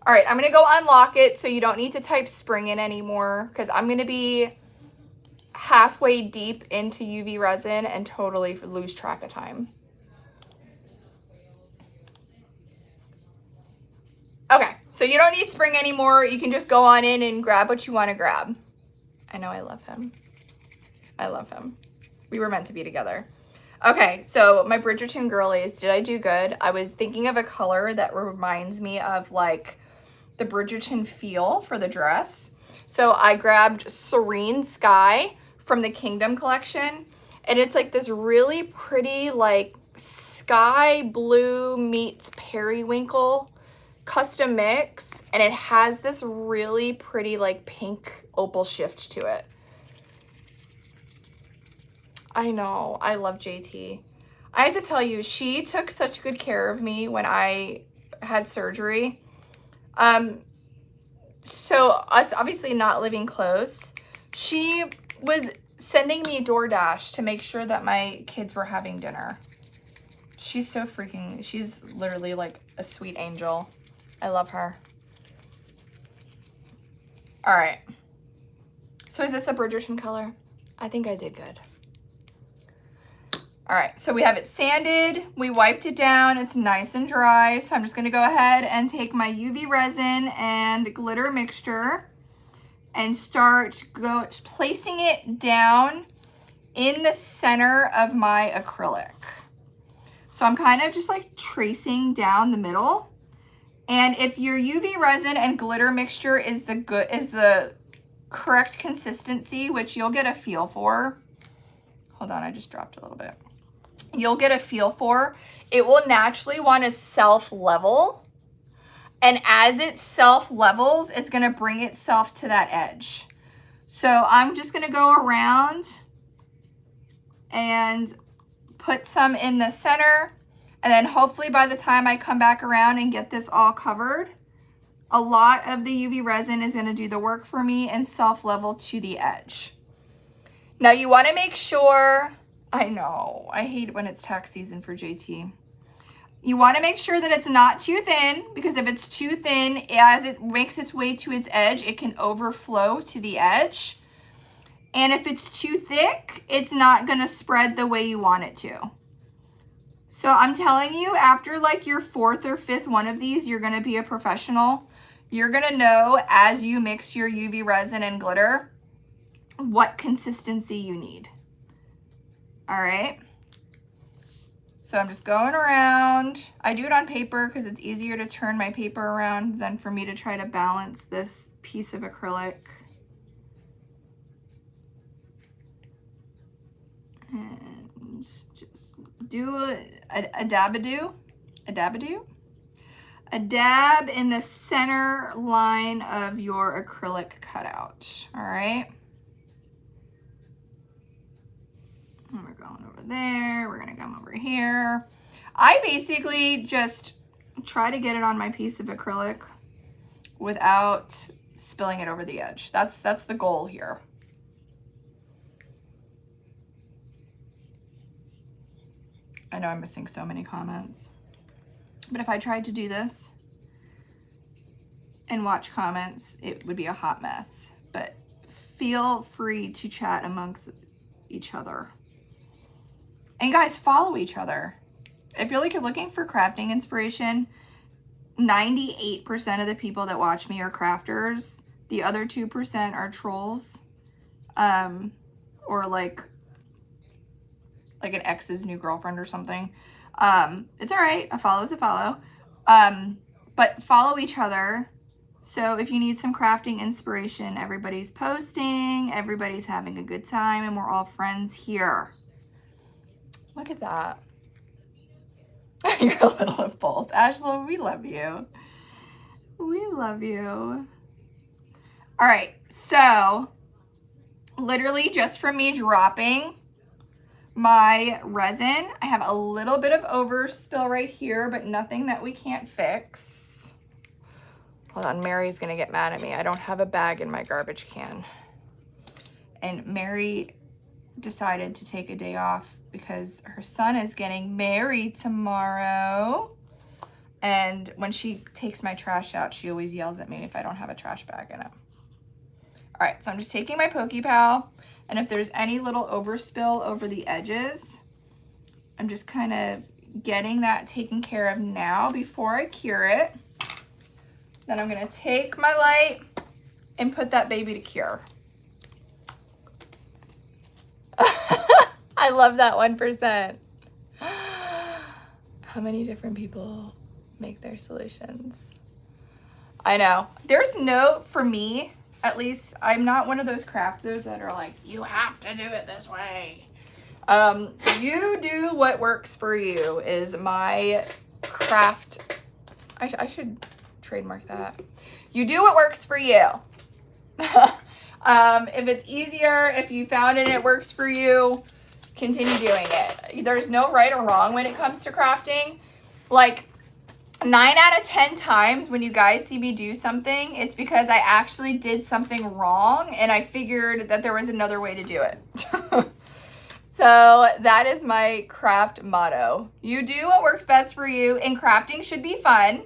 Speaker 1: All right, I'm gonna go unlock it so you don't need to type spring in anymore, because I'm gonna be halfway deep into UV resin and totally lose track of time. Okay, so you don't need spring anymore. You can just go on in and grab what you want to grab. I know, I love him. I love him. We were meant to be together. Okay, so my Bridgerton girlies, did I do good? I was thinking of a color that reminds me of like the Bridgerton feel for the dress. So I grabbed Serene Sky from the Kingdom collection, and it's like this really pretty like sky blue meets periwinkle custom mix, and it has this really pretty like pink opal shift to it. I know, I love JT. I have to tell you, she took such good care of me when I had surgery. So us obviously not living close, she was sending me DoorDash to make sure that my kids were having dinner. She's so freaking, she's literally like a sweet angel. I love her. All right. So is this a Bridgerton color? I think I did good. All right, so we have it sanded. We wiped it down. It's nice and dry. So I'm just gonna go ahead and take my UV resin and glitter mixture and start placing it down in the center of my acrylic. So I'm kind of just like tracing down the middle. And if your UV resin and glitter mixture is the correct consistency, which you'll get a feel for. Hold on, I just dropped a little bit. You'll get a feel for. It will naturally want to self-level. And as it self-levels, it's going to bring itself to that edge. So I'm just going to go around and put some in the center. And then hopefully by the time I come back around and get this all covered, a lot of the UV resin is going to do the work for me and self-level to the edge. Now you want to make sure, I know, I hate when it's tax season for JT. You want to make sure that it's not too thin, because if it's too thin, as it makes its way to its edge, it can overflow to the edge. And if it's too thick, it's not going to spread the way you want it to. So I'm telling you, after like your 4th or 5th one of these, you're going to be a professional. You're going to know as you mix your UV resin and glitter what consistency you need. All right. So I'm just going around. I do it on paper because it's easier to turn my paper around than for me to try to balance this piece of acrylic. And just do a dab-a-do, a dab in the center line of your acrylic cutout, all right? And we're going over there, we're gonna come over here. I basically just try to get it on my piece of acrylic without spilling it over the edge. That's the goal here. I know I'm missing so many comments, but if I tried to do this and watch comments, it would be a hot mess. But feel free to chat amongst each other. And guys, follow each other. If you're looking for crafting inspiration, 98% of the people that watch me are crafters. The other 2% are trolls, or like an ex's new girlfriend or something. It's all right. A follow is a follow. But follow each other. So if you need some crafting inspiration, everybody's posting, everybody's having a good time, and we're all friends here. Look at that. You're a little of both. Ashla, we love you. We love you. All right. So literally just from me dropping my resin, I have a little bit of overspill right here, but nothing that we can't fix. Hold on, Mary's gonna get mad at me. I don't have a bag in my garbage can. And Mary decided to take a day off because her son is getting married tomorrow. And when she takes my trash out, she always yells at me if I don't have a trash bag in it. All right, so I'm just taking my Pokey Pal, and if there's any little overspill over the edges, I'm just kind of getting that taken care of now before I cure it. Then I'm gonna take my light and put that baby to cure. I love that 1%. How many different people make their solutions? I know. There's no, for me, at least, I'm not one of those crafters that are like, you have to do it this way. You do what works for you is my craft. I should trademark that. You do what works for you. If it's easier, if you found it and it works for you, continue doing it. There's no right or wrong when it comes to crafting. Like 9 out of 10 times when you guys see me do something, it's because I actually did something wrong and I figured that there was another way to do it. So that is my craft motto. You do what works best for you, and crafting should be fun.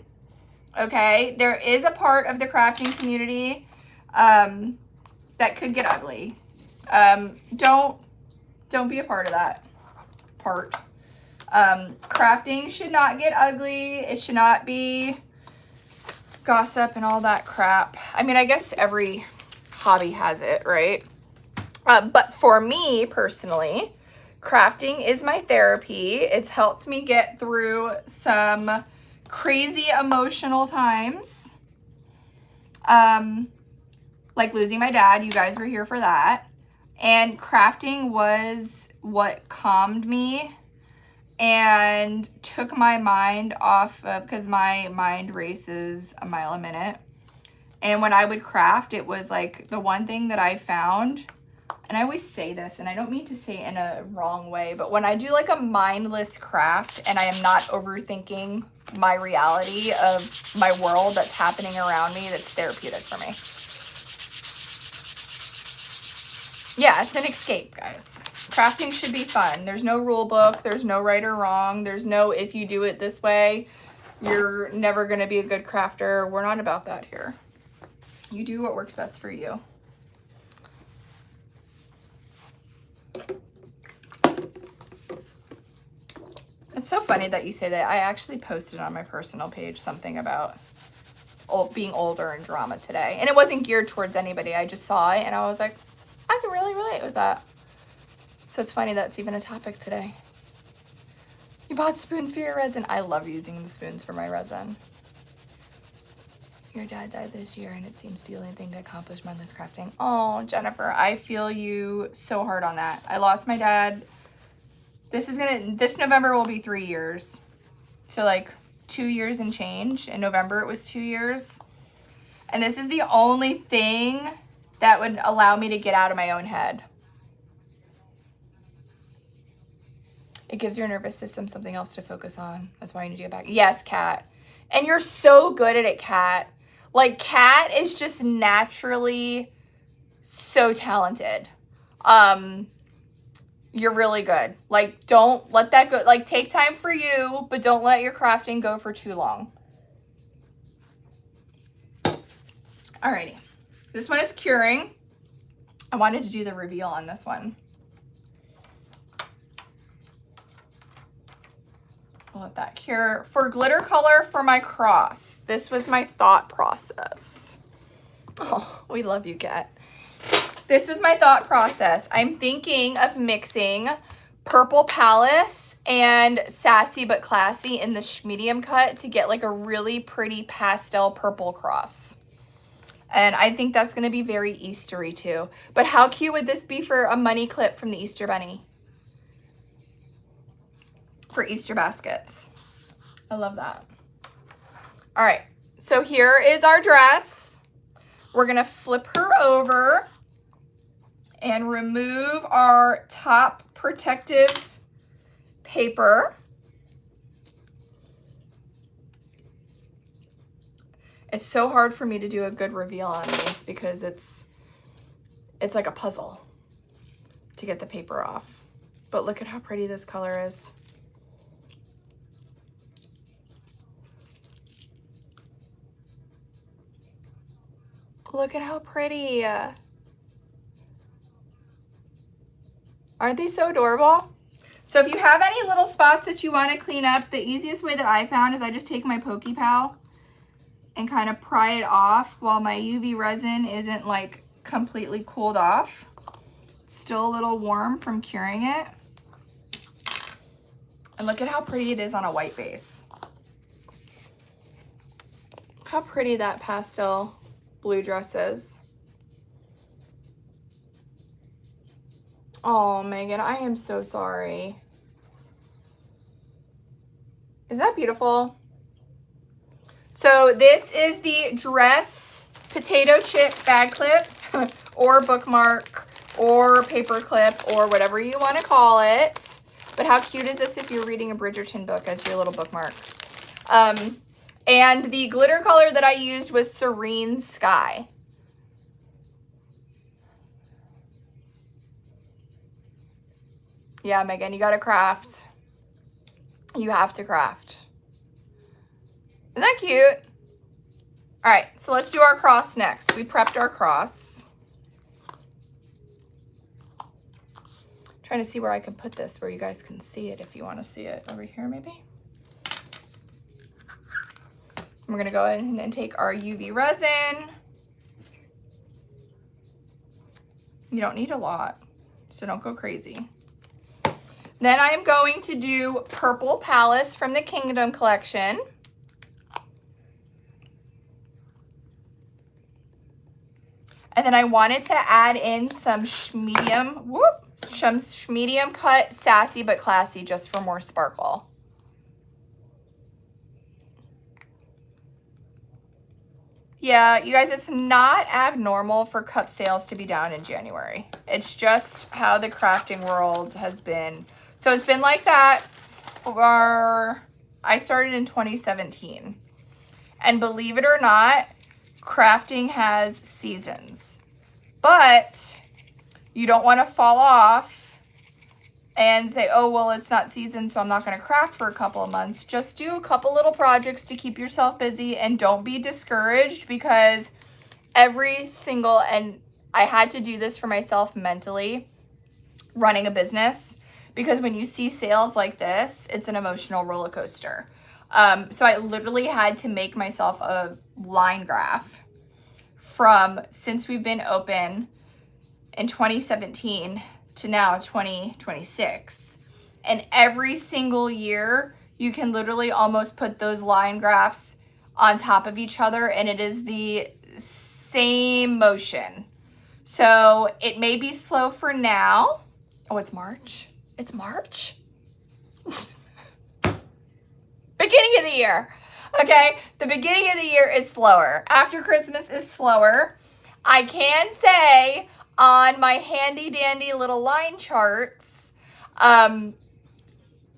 Speaker 1: Okay, there is a part of the crafting community that could get ugly. Don't be a part of that. part. Crafting should not get ugly. It should not be gossip and all that crap. I mean, I guess every hobby has it, right? But for me personally, crafting is my therapy. It's helped me get through some crazy emotional times. Like losing my dad. You guys were here for that. And crafting was what calmed me and took my mind off of, because my mind races a mile a minute. And when I would craft, it was like the one thing that I found, and I always say this, and I don't mean to say it in a wrong way, but when I do like a mindless craft and I am not overthinking my reality of my world that's happening around me, that's therapeutic for me. Yeah, it's an escape, guys. Crafting should be fun. There's no rule book. There's no right or wrong. There's no, if you do it this way, you're never going to be a good crafter. We're not about that here. You do what works best for you. It's so funny that you say that. I actually posted on my personal page something about being older and drama today. And it wasn't geared towards anybody. I just saw it and I was like, I can really relate with that. So it's funny that's even a topic today. You bought spoons for your resin. I love using the spoons for my resin. Your dad died this year and it seems the only thing to accomplish mindless crafting. Oh, Jennifer, I feel you so hard on that. I lost my dad. This November will be 3 years. So like 2 years and change. In November it was 2 years. And this is the only thing that would allow me to get out of my own head. It gives your nervous system something else to focus on. That's why you need to get back. Yes, Kat. And you're so good at it, Kat. Like, Kat is just naturally so talented. You're really good. Like, don't let that go. Like, take time for you, but don't let your crafting go for too long. Alrighty. This one is curing. I wanted to do the reveal on this one. I'll let that cure. For glitter color for my cross, this was my thought process. Oh, we love you, Kat. This was my thought process. I'm thinking of mixing Purple Palace and Sassy But Classy in the medium cut to get like a really pretty pastel purple cross. And I think that's going to be very Eastery too. But how cute would this be for a money clip from the Easter Bunny? For Easter baskets. I love that. All right, so here is our dress. We're gonna flip her over and remove our top protective paper. It's so hard for me to do a good reveal on these because it's like a puzzle to get the paper off. But look at how pretty this color is. Look at how pretty. Aren't they so adorable? So if you have any little spots that you want to clean up, the easiest way that I found is I just take my Pokey Pal and kind of pry it off while my UV resin isn't like completely cooled off. It's still a little warm from curing it. And look at how pretty it is on a white base. How pretty that pastel blue dress is. Oh, Megan, I am so sorry. Is that beautiful? So this is the dress potato chip bag clip or bookmark or paper clip or whatever you want to call it. But how cute is this if you're reading a Bridgerton book as your little bookmark? And the glitter color that I used was Serene Sky. Yeah, Megan, you gotta craft. You have to craft. Isn't that cute? All right, so let's do our cross next. We prepped our cross. trying to see where I can put this where you guys can see it if you want to see it. Over here, maybe. We're going to go ahead and take our UV resin. You don't need a lot, so don't go crazy. Then I am going to do Purple Palace from the Kingdom collection. And then I wanted to add in some medium cut, sassy but classy, just for more sparkle. Yeah, you guys, it's not abnormal for cup sales to be down in January. It's just how the crafting world has been. So it's been like that for, I started in 2017. And believe it or not, crafting has seasons. But you don't want to fall off and say, oh, well, it's not season, so I'm not going to craft for a couple of months. Just do a couple little projects to keep yourself busy, and don't be discouraged, because every single, and I had to do this for myself mentally, running a business, because when you see sales like this, it's an emotional roller coaster. So I literally had to make myself a line graph from since we've been open in 2017 to now 2026. And every single year, you can literally almost put those line graphs on top of each other, and it is the same motion. So it may be slow for now. Oh, it's March. It's March? Beginning of the year. Okay, the beginning of the year is slower. After Christmas is slower. I can say on my handy dandy little line charts,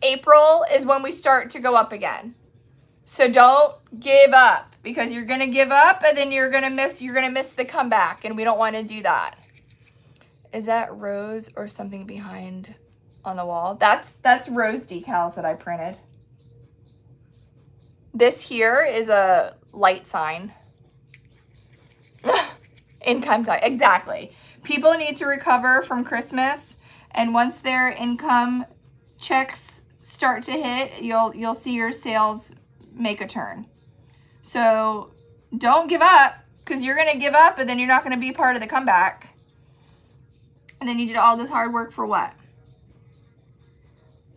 Speaker 1: April is when we start to go up again. So don't give up, because you're gonna give up and then you're gonna miss the comeback, and we don't want to do that. Is that rose or something behind on the wall? That's rose decals that I printed. This here is a light sign. Income tax, exactly. People need to recover from Christmas, and once their income checks start to hit, you'll see your sales make a turn. So don't give up, because you're gonna give up and then you're not gonna be part of the comeback. And then you did all this hard work for what?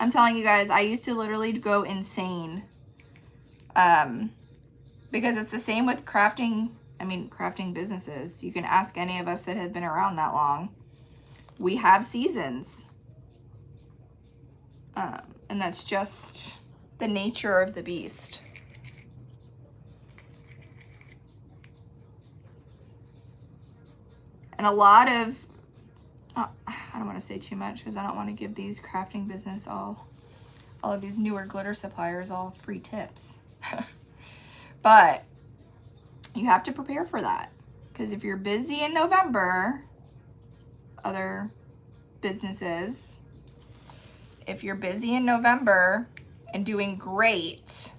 Speaker 1: I'm telling you guys, I used to literally go insane. Because it's the same with crafting businesses. You can ask any of us that have been around that long. We have seasons. And that's just the nature of the beast. And a lot of, I don't want to say too much, because I don't want to give these crafting business all of these newer glitter suppliers all free tips. But you have to prepare for that, because if you're busy in November, other businesses, if you're busy in November and doing great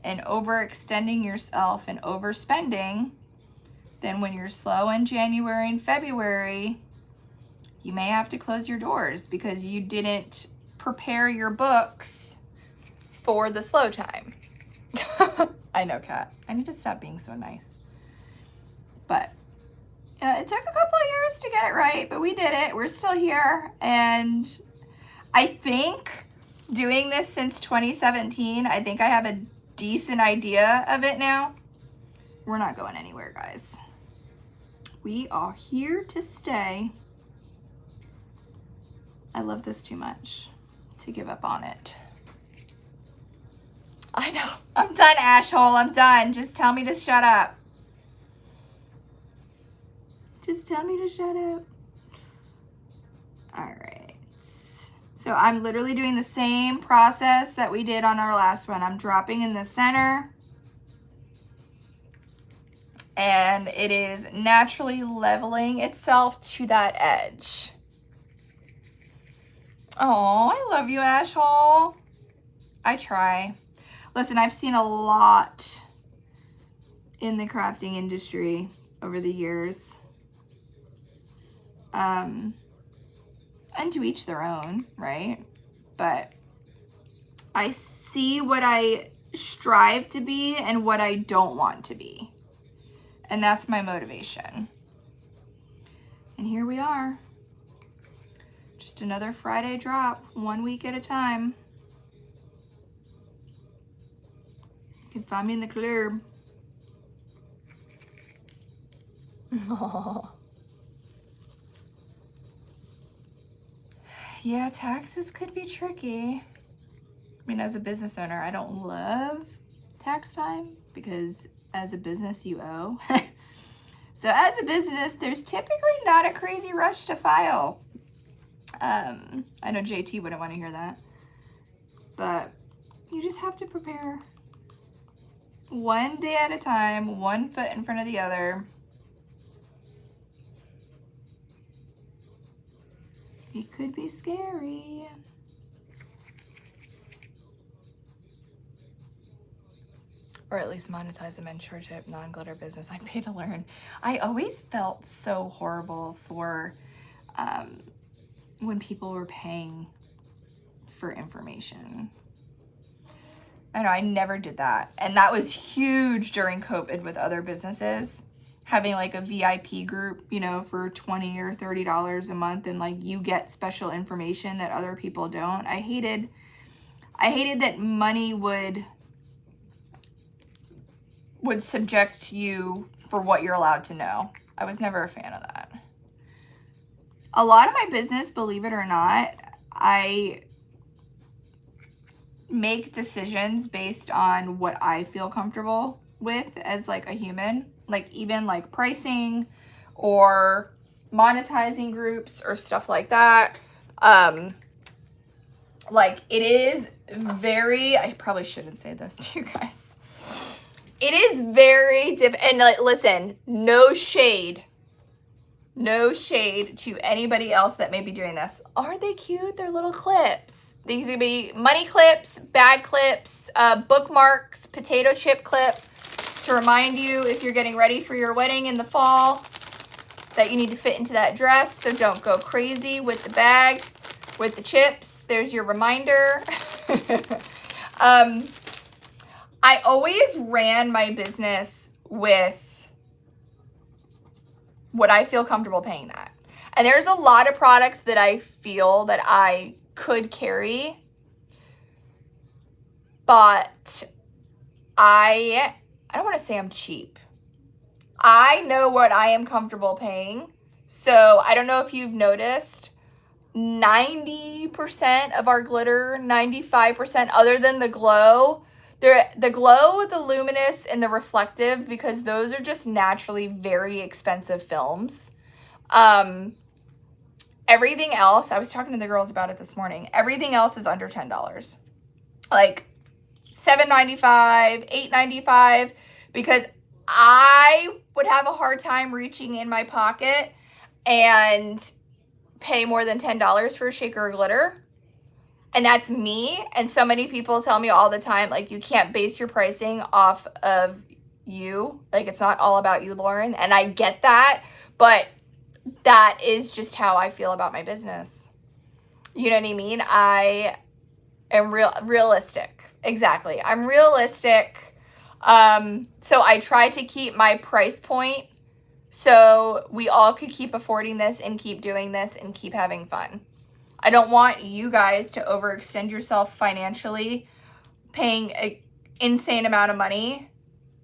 Speaker 1: and overextending yourself and overspending, then when you're slow in January and February, you may have to close your doors because you didn't prepare your books for the slow time. I know, Kat. I need to stop being so nice. But it took a couple of years to get it right, but we did it. We're still here. And I think doing this since 2017, I think I have a decent idea of it now. We're not going anywhere, guys. We are here to stay. I love this too much to give up on it. I know. I'm done, Ashhole. I'm done. Just tell me to shut up. Just tell me to shut up. All right. So I'm literally doing the same process that we did on our last one. I'm dropping in the center. And it is naturally leveling itself to that edge. Oh, I love you, Ashhole. I try. Listen, I've seen a lot in the crafting industry over the years. And to each their own, right? But I see what I strive to be and what I don't want to be. And that's my motivation. And here we are. Just another Friday drop, 1 week at a time. You can find me in the club. Yeah, taxes could be tricky. I mean, as a business owner, I don't love tax time because as a business, you owe. So as a business, there's typically not a crazy rush to file. I know JT wouldn't want to hear that, but you just have to prepare. One day at a time, one foot in front of the other. It could be scary. Or at least monetize a mentorship, non-glitter business. I pay to learn. I always felt so horrible for when people were paying for information. I know, I never did that. And that was huge during COVID with other businesses. Having like a VIP group, you know, for $20 or $30 a month, and like you get special information that other people don't. I hated that money would subject you for what you're allowed to know. I was never a fan of that. A lot of my business, believe it or not, I make decisions based on what I feel comfortable with as like a human, like even like pricing or monetizing groups or stuff like that. Like it is very, I probably shouldn't say this to you guys. It is very different. And like, listen, no shade to anybody else that may be doing this. Aren't they cute? They're little clips. These could be money clips, bag clips, bookmarks, potato chip clip to remind you if you're getting ready for your wedding in the fall that you need to fit into that dress. So don't go crazy with the bag, with the chips. There's your reminder. I always ran my business with what I feel comfortable paying that. And there's a lot of products that I feel that I could carry, but I don't want to say I'm cheap. I know what I am comfortable paying. So I don't know if you've noticed, 90% of our glitter, 95% other than the glow, the glow, the luminous, and the reflective, because those are just naturally very expensive films. Everything else, I was talking to the girls about it this morning. Everything else is under $10. Like $7.95, $8.95, because I would have a hard time reaching in my pocket and pay more than $10 for a shaker of glitter. And that's me. And so many people tell me all the time, like, you can't base your pricing off of you. Like, it's not all about you, Lauren. And I get that, but that is just how I feel about my business. You know what I mean? I am realistic. Exactly. I'm realistic. So I try to keep my price point so we all could keep affording this and keep doing this and keep having fun. I don't want you guys to overextend yourself financially, paying an insane amount of money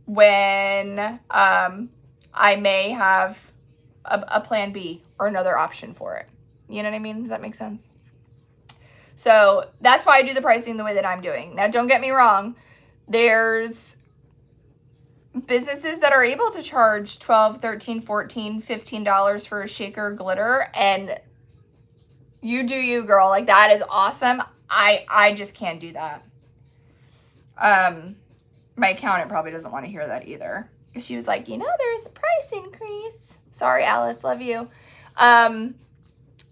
Speaker 1: when I may have a plan B or another option for it. You know what I mean? Does that make sense? So that's why I do the pricing the way that I'm doing. Now, don't get me wrong. There's businesses that are able to charge $12, $13, $14, $15 for a shaker glitter, and you do you, girl. Like, that is awesome. I just can't do that. My accountant probably doesn't want to hear that either. She was like, you know, there's a price increase. Sorry, Alice, love you.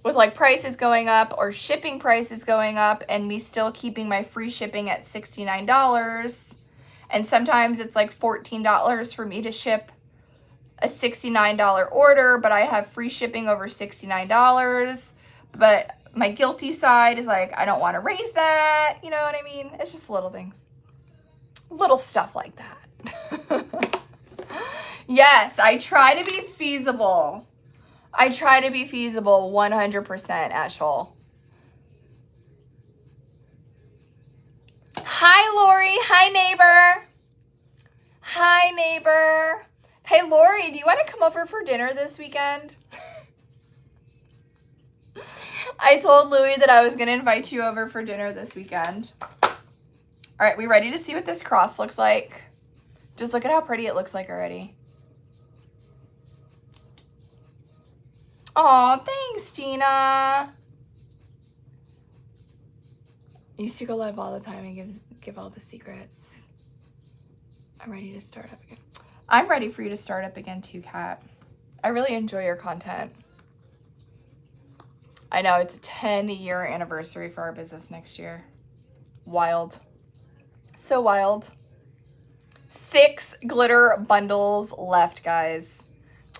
Speaker 1: With like prices going up or shipping prices going up and me still keeping my free shipping at $69. And sometimes it's like $14 for me to ship a $69 order, but I have free shipping over $69. But My guilty side is like, I don't want to raise that. You know what I mean? It's just little things. Little stuff like that. Yes, I try to be feasible. I try to be feasible 100%, Ashel. Hi, Lori. Hi, neighbor. Hi, neighbor. Hey, Lori, do you want to come over for dinner this weekend? I told Louie that I was going to invite you over for dinner this weekend. All right, we ready to see what this cross looks like? Just look at how pretty it looks like already. Aw, thanks, Gina. I used to go live all the time and give all the secrets. I'm ready to start up again. I'm ready for you to start up again too, Kat. I really enjoy your content. I know it's a 10-year anniversary for our business next year. Wild. So wild. 6 glitter bundles left, guys.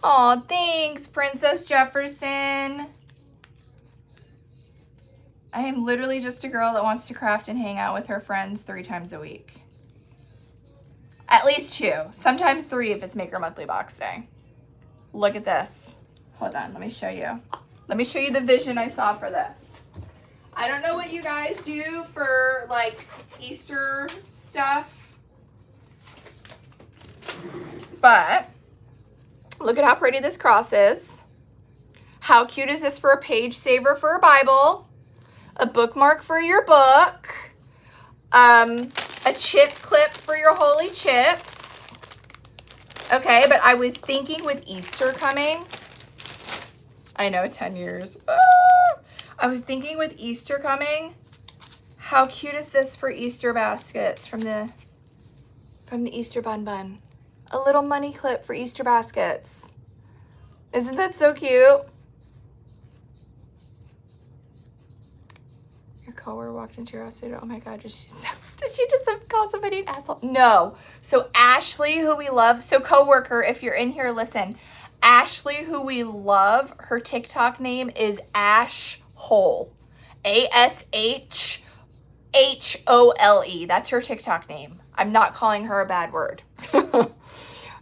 Speaker 1: Aw, thanks, Princess Jefferson. I am literally just a girl that wants to craft and hang out with her friends 3 times a week. At least 2. Sometimes 3 if it's Maker Monthly Box Day. Look at this. Hold on, let me show you. Let me show you the vision I saw for this. I don't know what you guys do for like Easter stuff, but look at how pretty this cross is. How cute is this for a page saver for a Bible? A bookmark for your book. A chip clip for your holy chips. Okay, but I was thinking with Easter coming, I know, 10 years. I was thinking with Easter coming, how cute is this for Easter baskets from the Easter Bun Bun? A little money clip for Easter baskets. Isn't that so cute? Your coworker walked into your house and said, oh my God, did she just call somebody an asshole? No. So Ashley, who we love, so coworker, if you're in here, listen. Ashley, who we love, her TikTok name is Ashhole. ASHHOLE. That's her TikTok name. I'm not calling her a bad word.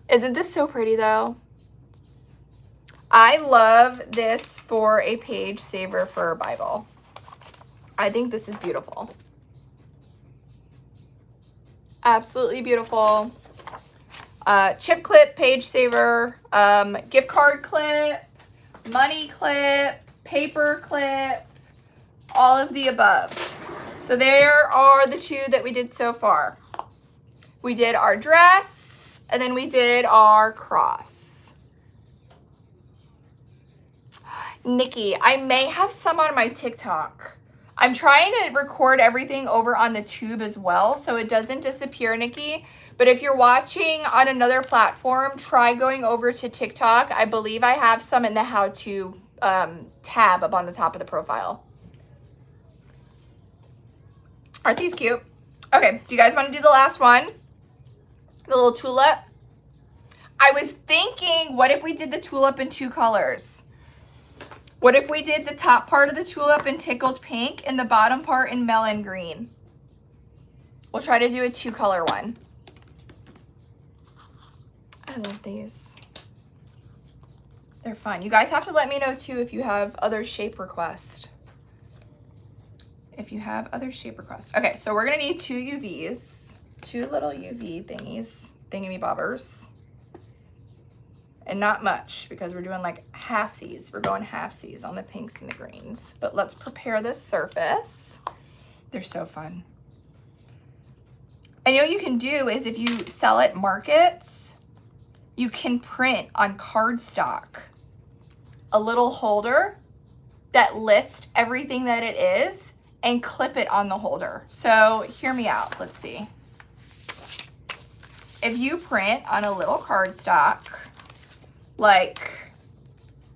Speaker 1: Isn't this so pretty though? I love this for a page saver for a Bible. I think this is beautiful. Absolutely beautiful. Chip clip, page saver, gift card clip, money clip, paper clip, all of the above. So there are the 2 that we did so far. We did our dress, and then we did our cross. Nikki, I may have some on my TikTok. I'm trying to record everything over on the tube as well, so it doesn't disappear, Nikki. But if you're watching on another platform, try going over to TikTok. I believe I have some in the how-to tab up on the top of the profile. Aren't these cute? Okay, do you guys want to do the last one? The little tulip? I was thinking, what if we did the tulip in 2 colors? What if we did the top part of the tulip in tickled pink and the bottom part in melon green? We'll try to do a 2-color one. I love these. They're fun. You guys have to let me know too if you have other shape requests. Okay, so we're gonna need 2 UVs, 2 little UV thingy-bobbers. And not much because we're doing like halfsies. We're going halfsies on the pinks and the greens. But let's prepare this surface. They're so fun. And you know what you can do is if you sell at markets, you can print on cardstock a little holder that lists everything that it is and clip it on the holder. So hear me out. Let's see. If you print on a little cardstock, like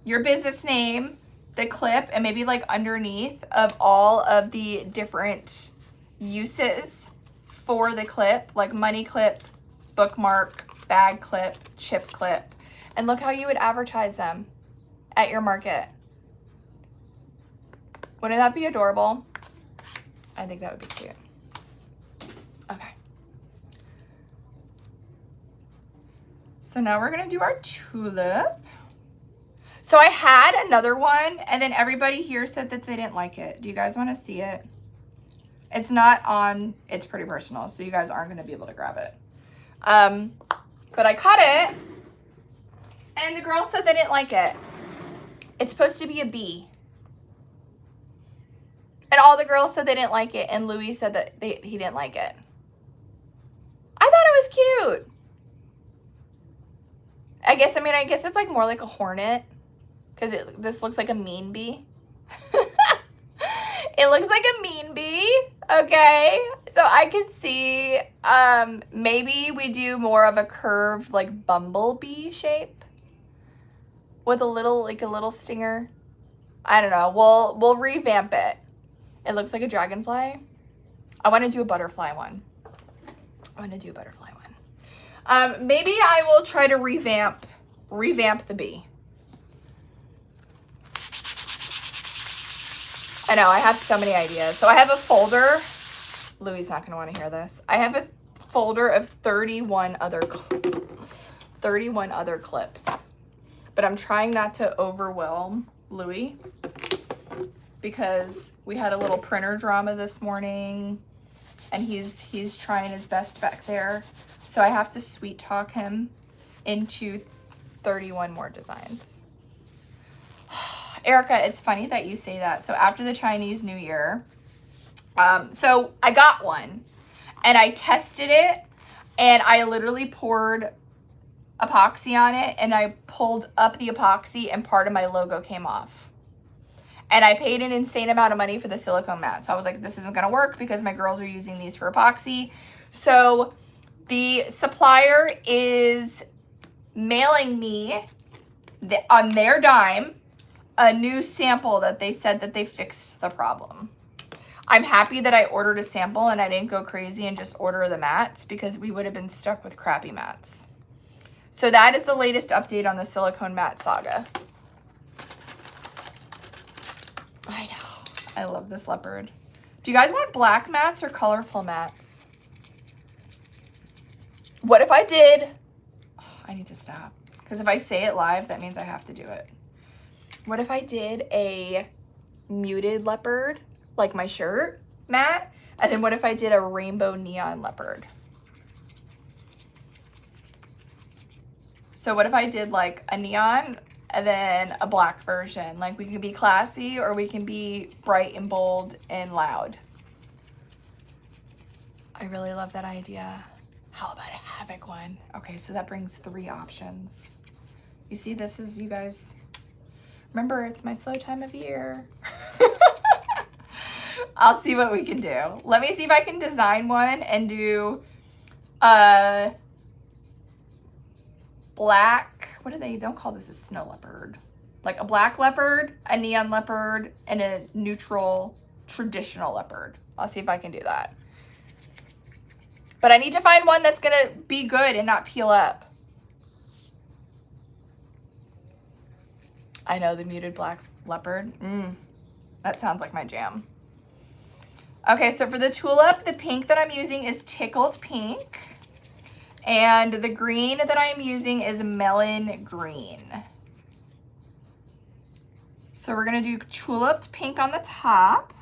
Speaker 1: your business name, the clip, and maybe like underneath of all of the different uses for the clip, like money clip, bookmark, bag clip, chip clip, and look how you would advertise them at your market. Wouldn't that be adorable? I think that would be cute. Okay. So now we're gonna do our tulip. So I had another one and then everybody here said that they didn't like it. Do you guys wanna see it? It's not on, it's pretty personal, so you guys aren't gonna be able to grab it. But I cut it and the girls said they didn't like it. It's supposed to be a bee. And all the girls said they didn't like it, and Louis said that he didn't like it. I thought it was cute. I guess it's like more like a hornet, because this looks like a mean bee. It looks like a mean bee, okay? So I could see maybe we do more of a curved like bumblebee shape with a little stinger. I don't know. We'll revamp it. It looks like a dragonfly. I want to do a butterfly one. Maybe I will try to revamp the bee. I know, I have so many ideas. So I have a folder. Louis is not going to want to hear this. I have a folder of 31 other clips. But I'm trying not to overwhelm Louis because we had a little printer drama this morning and he's trying his best back there. So I have to sweet talk him into 31 more designs. Erica, it's funny that you say that. So after the Chinese New Year, so I got one and I tested it and I literally poured epoxy on it and I pulled up the epoxy and part of my logo came off. And I paid an insane amount of money for the silicone mat. So I was like, this isn't gonna work because my girls are using these for epoxy. So the supplier is mailing me on their dime a new sample that they said that they fixed the problem. I'm happy that I ordered a sample and I didn't go crazy and just order the mats because we would have been stuck with crappy mats. So that is the latest update on the silicone mat saga. I know. I love this leopard. Do you guys want black mats or colorful mats? What if I did... Oh, I need to stop. Because if I say it live, that means I have to do it. What if I did a muted leopard, like my shirt mat? And then what if I did a rainbow neon leopard? So what if I did like a neon and then a black version? Like we can be classy or we can be bright and bold and loud. I really love that idea. How about a havoc one? Okay, so that brings 3 options. You see, this is, you guys, remember it's my slow time of year. I'll see what we can do. Let me see if I can design one and do black, what do they don't call this a snow leopard. Like a black leopard, a neon leopard, and a neutral traditional leopard. I'll see if I can do that. But I need to find one that's gonna be good and not peel up. I know, the muted black leopard. That sounds like my jam. Okay, so for the tulip, the pink that I'm using is tickled pink. And the green that I'm using is melon green. So we're gonna do tulip pink on the top.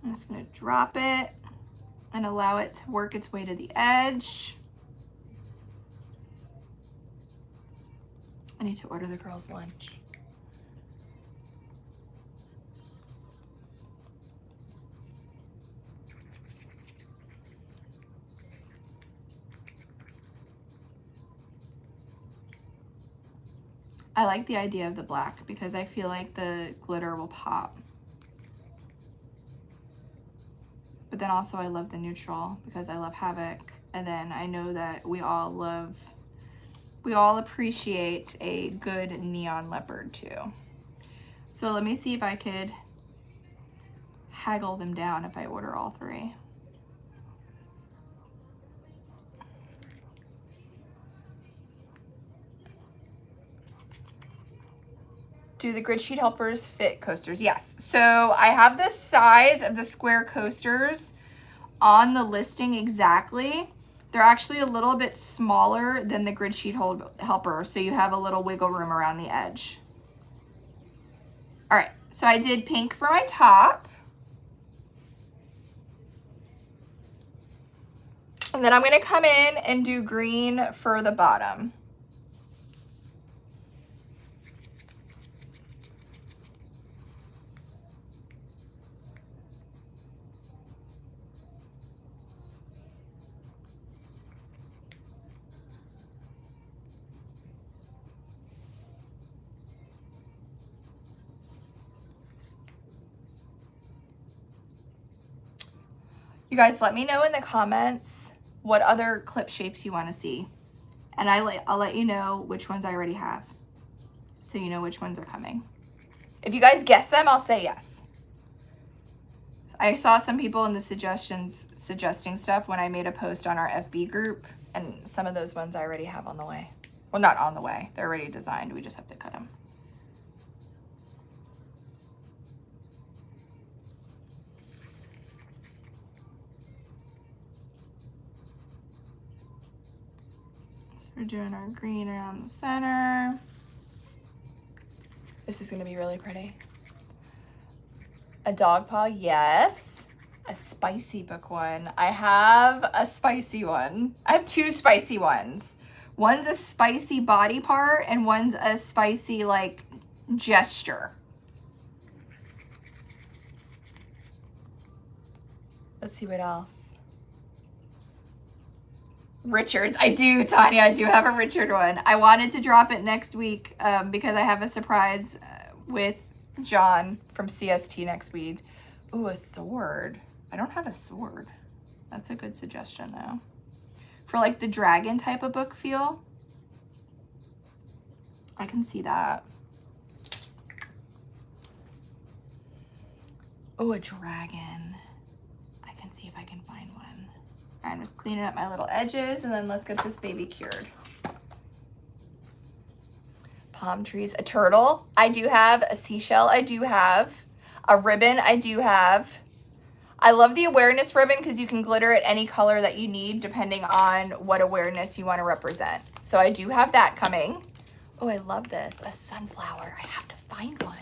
Speaker 1: I'm just gonna drop it and allow it to work its way to the edge. I need to order the girls' lunch. I like the idea of the black because I feel like the glitter will pop. But then also I love the neutral because I love havoc. And then I know that we all appreciate a good neon leopard too. So let me see if I could haggle them down if I order all 3. Do the grid sheet helpers fit coasters? Yes. So I have the size of the square coasters on the listing exactly. They're actually a little bit smaller than the grid sheet helper, so you have a little wiggle room around the edge. All right, so I did pink for my top. And then I'm gonna come in and do green for the bottom. You guys let me know in the comments what other clip shapes you want to see. And I'll let you know which ones I already have, so you know which ones are coming. If you guys guess them, I'll say yes. I saw some people in the suggestions suggesting stuff when I made a post on our FB group, and some of those ones I already have on the way. Well, not on the way. They're already designed. We just have to cut them. We're doing our green around the center. This is gonna be really pretty. A dog paw, yes. A spicy book one. I have a spicy one. I have two spicy ones. One's a spicy body part and one's a spicy like gesture. Let's see what else. Richards. I do, Tanya. I do have a Richard one. I wanted to drop it next week because I have a surprise with John from CST next week. Ooh, a sword. I don't have a sword. That's a good suggestion, though. For like the dragon type of book feel. I can see that. Oh, a dragon. I can see if I can find one. I'm just cleaning up my little edges, and then let's get this baby cured. Palm trees, a turtle. I do have a seashell. I do have a ribbon. I do have. I love the awareness ribbon because you can glitter it any color that you need depending on what awareness you want to represent. So I do have that coming. Oh, I love this. A sunflower. I have to find one.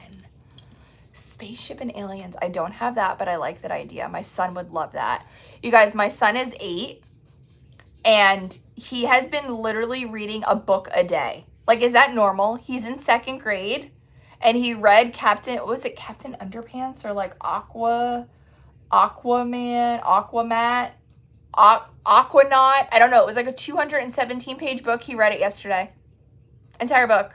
Speaker 1: Spaceship and aliens. I don't have that, but I like that idea. My son would love that. You guys, my son is 8 and he has been literally reading a book a day. Like, is that normal? He's in 2nd grade and he read what was it, Captain Underpants or like Aquaman, Aquamat, Aquanaut? I don't know. It was like a 217 page book. He read it yesterday. Entire book.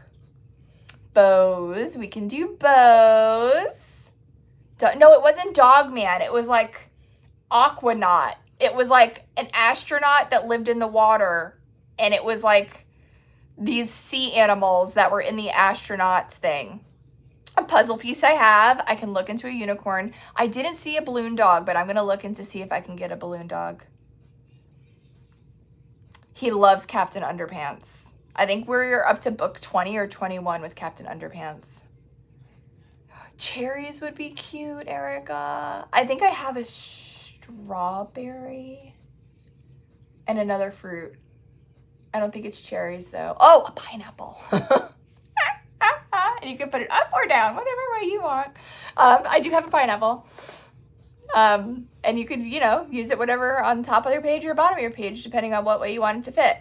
Speaker 1: Bows. We can do bows. No, it wasn't Dogman. It was like Aquanaut. It was like an astronaut that lived in the water, and it was like these sea animals that were in the astronauts thing. A puzzle piece I have. I can look into a unicorn. I didn't see a balloon dog, but I'm going to look into see if I can get a balloon dog. He loves Captain Underpants. I think we're up to book 20 or 21 with Captain Underpants. Cherries would be cute, Erica. I think I have a strawberry and another fruit. I don't think it's cherries though. Oh, a pineapple. And you can put it up or down, whatever way you want. I do have a pineapple. And you could, use it whatever on top of your page or bottom of your page, depending on what way you want it to fit.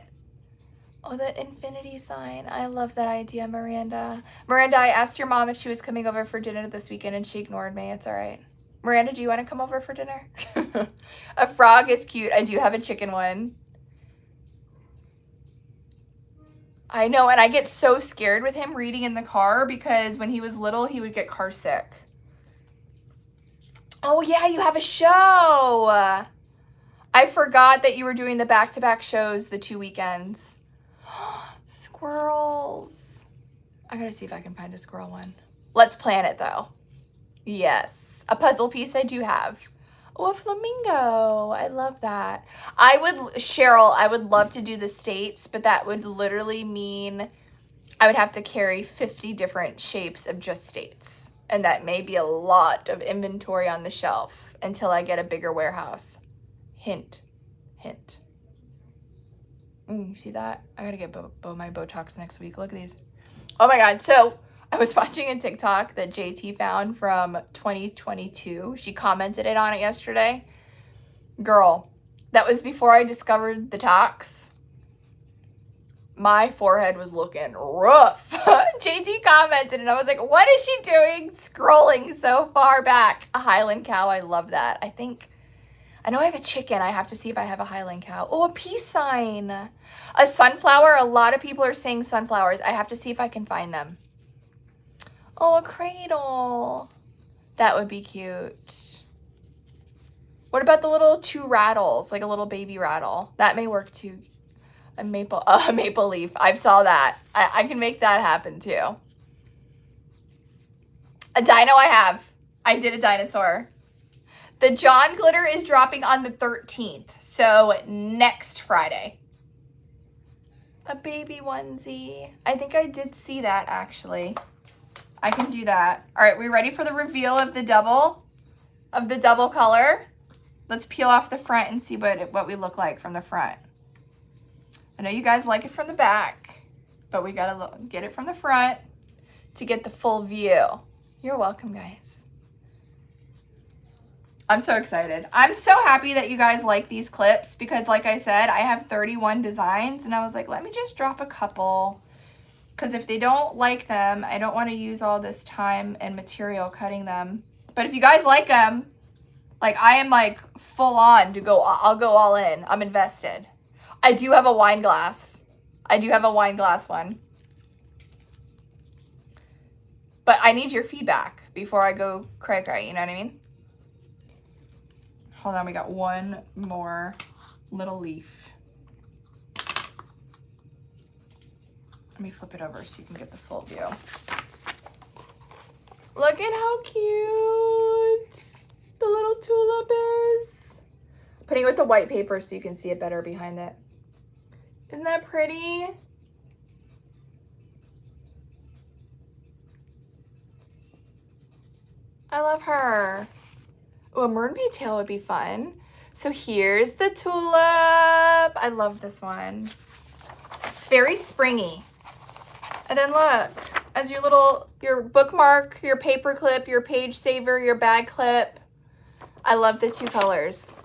Speaker 1: Oh, the infinity sign. I love that idea, Miranda. Miranda, I asked your mom if she was coming over for dinner this weekend and she ignored me. It's all right. Miranda, do you want to come over for dinner? A frog is cute. I do have a chicken one. I know, and I get so scared with him reading in the car because when he was little, he would get car sick. Oh, yeah, you have a show. I forgot that you were doing the back-to-back shows the 2 weekends. Squirrels. I gotta see if I can find a squirrel one. Let's plan it, though. Yes. A puzzle piece I do have. Oh, a flamingo. I love that. Cheryl, I would love to do the States, but that would literally mean I would have to carry 50 different shapes of just states. And that may be a lot of inventory on the shelf until I get a bigger warehouse. Hint, hint. You see that? I gotta get my Botox next week. Look at these. Oh my God. So I was watching a TikTok that JT found from 2022. She commented on it yesterday. Girl, that was before I discovered the tox. My forehead was looking rough. JT commented and I was like, what is she doing scrolling so far back? A Highland cow. I love that. I know I have a chicken. I have to see if I have a Highland cow. Oh, a peace sign. A sunflower. A lot of people are saying sunflowers. I have to see if I can find them. Oh, a cradle. That would be cute. What about the little 2 rattles? Like a little baby rattle. That may work too. A maple leaf. I saw that. I can make that happen too. A dino I have. I did a dinosaur. The John glitter is dropping on the 13th. So next Friday. A baby onesie. I think I did see that actually. I can do that. All right, we ready for the reveal of the double color? Let's peel off the front and see what we look like from the front. I know you guys like it from the back, but we gotta get it from the front to get the full view. You're welcome, guys. I'm so excited. I'm so happy that you guys like these clips because like I said, I have 31 designs and I was like, let me just drop a couple because if they don't like them, I don't want to use all this time and material cutting them. But if you guys like them, like I am like full on to go, I'll go all in. I'm invested. I do have a wine glass. I do have a wine glass one. But I need your feedback before I go cray-cray, you know what I mean? Hold on, we got one more little leaf. Let me flip it over so you can get the full view. Look at how cute the little tulip is. Putting it with the white paper so you can see it better behind it. Isn't that pretty? I love her. Oh, a mermaid tail would be fun. So here's the tulip. I love this one. It's very springy. And then look, as your bookmark, your paper clip, your page saver, your bag clip. I love the 2 colors.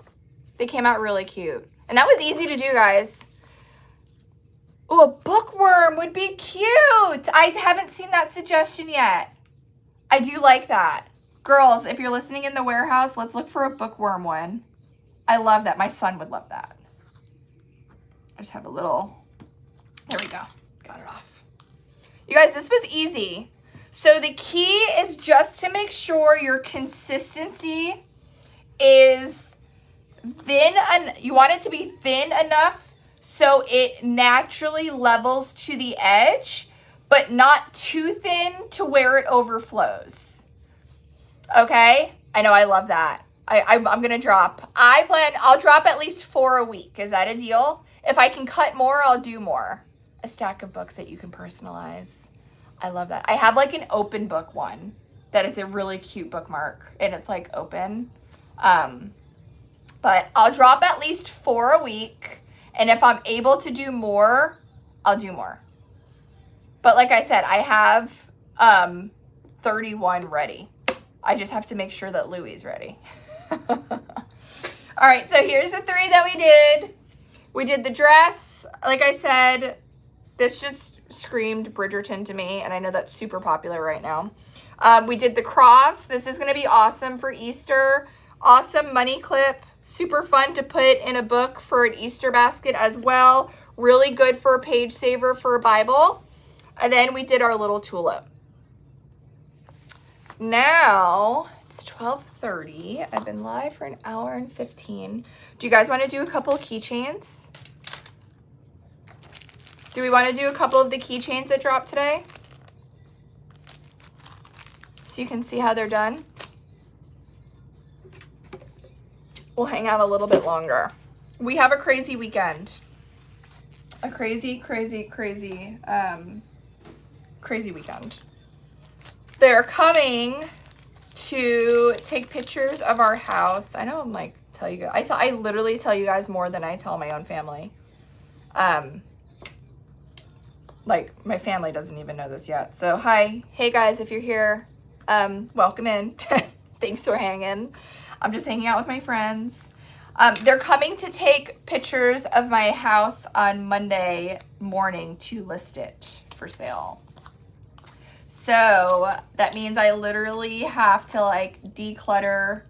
Speaker 1: They came out really cute. And that was easy to do, guys. Oh, a bookworm would be cute. I haven't seen that suggestion yet. I do like that. Girls, if you're listening in the warehouse, let's look for a bookworm one. I love that. My son would love that. I just have a little, there we go. Got it off. You guys, this was easy. So the key is just to make sure your consistency is thin, and you want it to be thin enough so it naturally levels to the edge, but not too thin to where it overflows. Okay? I know, I love that. I'm gonna drop. I'll drop at least 4 a week. Is that a deal? If I can cut more, I'll do more. A stack of books that you can personalize. I love that. I have like an open book one that is a really cute bookmark and it's like open. But I'll drop at least 4 a week. And if I'm able to do more, I'll do more. But like I said, I have 31 ready. I just have to make sure that Louis is ready. All right, so here's the 3 that we did. We did the dress. Like I said, this just screamed Bridgerton to me, and I know that's super popular right now. We did the cross. This is going to be awesome for Easter. Awesome money clip. Super fun to put in a book for an Easter basket as well. Really good for a page saver for a Bible. And then we did our little tulip. Now, it's 12:30. I've been live for an hour and 15. Do you guys want to do a couple of keychains? Do we want to do a couple of the keychains that dropped today? So you can see how they're done. We'll hang out a little bit longer. We have a crazy weekend. A crazy crazy weekend. They're coming to take pictures of our house. I know I'm like, tell you guys, I literally tell you guys more than I tell my own family. Like my family doesn't even know this yet. So hi, hey guys, if you're here, welcome in. Thanks for hanging. I'm just hanging out with my friends. They're coming to take pictures of my house on Monday morning to list it for sale. So that means I literally have to like declutter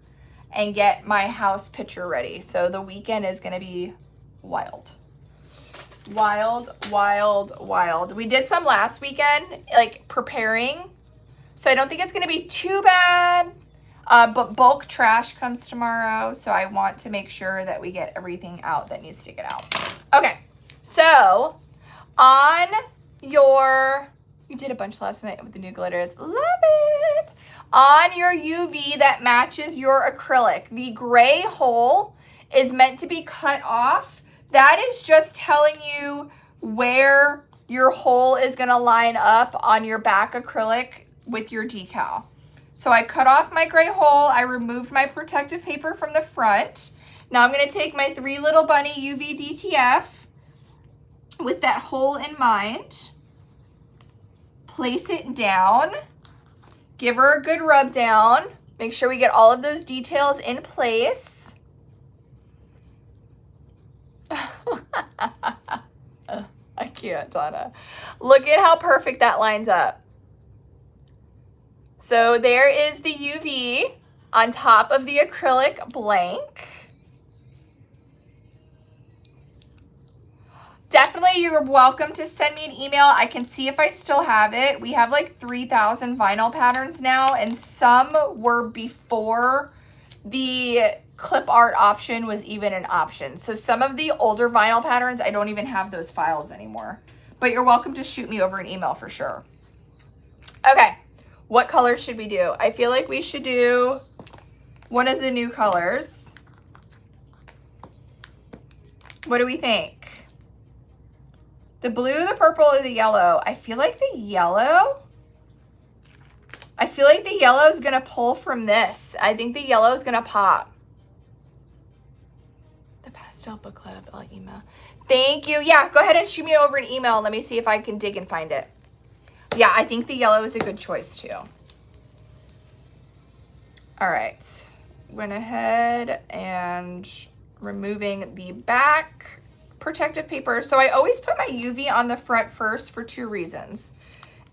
Speaker 1: and get my house picture ready. So the weekend is gonna be wild. Wild, wild, wild. We did some last weekend, like preparing. So I don't think it's gonna be too bad. But bulk trash comes tomorrow. So I want to make sure that we get everything out that needs to get out. Okay, so on your, you did a bunch last night with the new glitters. Love it. On your UV that matches your acrylic, the gray hole is meant to be cut off. That is just telling you where your hole is going to line up on your back acrylic with your decal. So I cut off my gray hole. I removed my protective paper from the front. Now I'm going to take my 3 Little Bunny UV DTF with that hole in mind. Place it down. Give her a good rub down. Make sure we get all of those details in place. I can't, Donna. Look at how perfect that lines up. So there is the UV on top of the acrylic blank. Definitely, you're welcome to send me an email. I can see if I still have it. We have like 3,000 vinyl patterns now, and some were before the clip art option was even an option. So some of the older vinyl patterns, I don't even have those files anymore. But you're welcome to shoot me over an email for sure. Okay, what color should we do? I feel like we should do one of the new colors. What do we think? The blue, the purple, or the yellow? I feel like the yellow. I feel like the yellow is going to pull from this. I think the yellow is going to pop. The Pastel Book Club, I'll email. Thank you. Yeah, go ahead and shoot me over an email. Let me see if I can dig and find it. Yeah, I think the yellow is a good choice too. All right. Went ahead and removing the back protective paper. So I always put my UV on the front first for 2 reasons.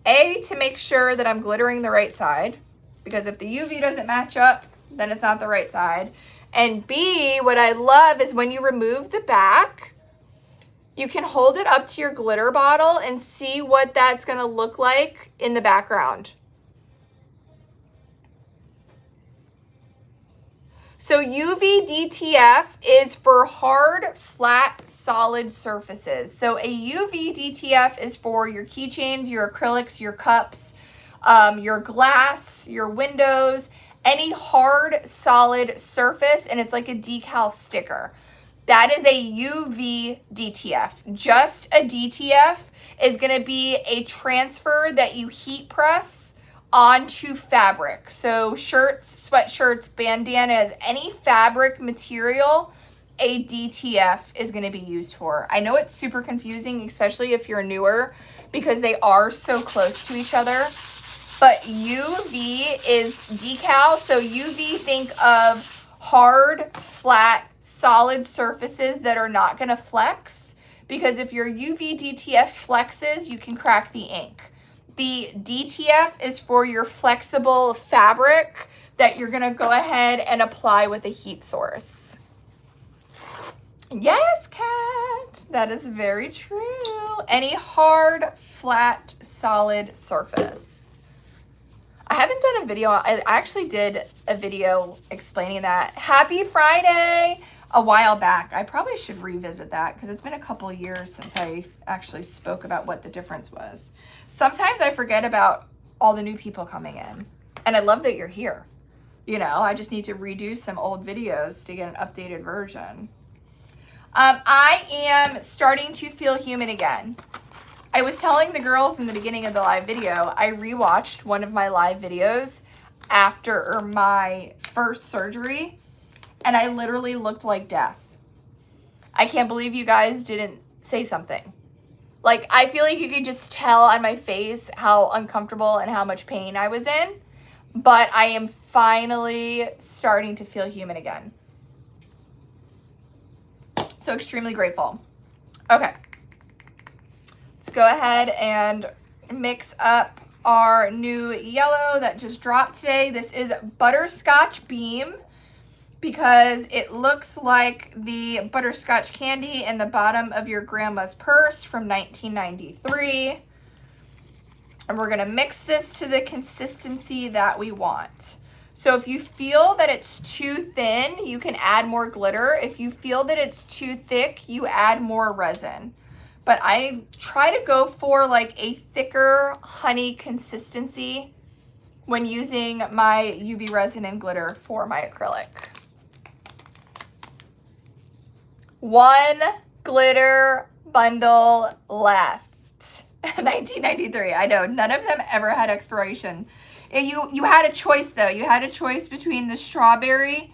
Speaker 1: A, to make sure that I'm glittering the right side, because if the UV doesn't match up, then it's not the right side. And B, what I love is when you remove the back, you can hold it up to your glitter bottle and see what that's gonna look like in the background. So UV DTF is for hard, flat, solid surfaces. So a UV DTF is for your keychains, your acrylics, your cups, your glass, your windows, any hard, solid surface, and it's like a decal sticker. That is a UV DTF. Just a DTF is gonna be a transfer that you heat press onto fabric. So shirts, sweatshirts, bandanas, any fabric material, a DTF is going to be used for. I know it's super confusing, especially if you're newer, because they are so close to each other. But UV is decal. So UV, think of hard, flat, solid surfaces that are not going to flex, because if your UV DTF flexes, you can crack the ink. The DTF is for your flexible fabric that you're gonna go ahead and apply with a heat source. Yes, Kat, that is very true. Any hard, flat, solid surface. I haven't done a video, I actually did a video explaining that. Happy Friday! A while back. I probably should revisit that because it's been a couple years since I actually spoke about what the difference was. Sometimes I forget about all the new people coming in, and I love that you're here. You know, I just need to redo some old videos to get an updated version. I am starting to feel human again. I was telling the girls in the beginning of the live video, I rewatched one of my live videos after my first surgery, and I literally looked like death. I can't believe you guys didn't say something. Like, I feel like you could just tell on my face how uncomfortable and how much pain I was in, but I am finally starting to feel human again. So extremely grateful. Okay. Let's go ahead and mix up our new yellow that just dropped today. This is Butterscotch Beam because it looks like the butterscotch candy in the bottom of your grandma's purse from 1993. And we're gonna mix this to the consistency that we want. So if you feel that it's too thin, you can add more glitter. If you feel that it's too thick, you add more resin. But I try to go for like a thicker honey consistency when using my UV resin and glitter for my acrylic. One glitter bundle left. 1993, I know, none of them ever had expiration. You had a choice though. You had a choice between the strawberry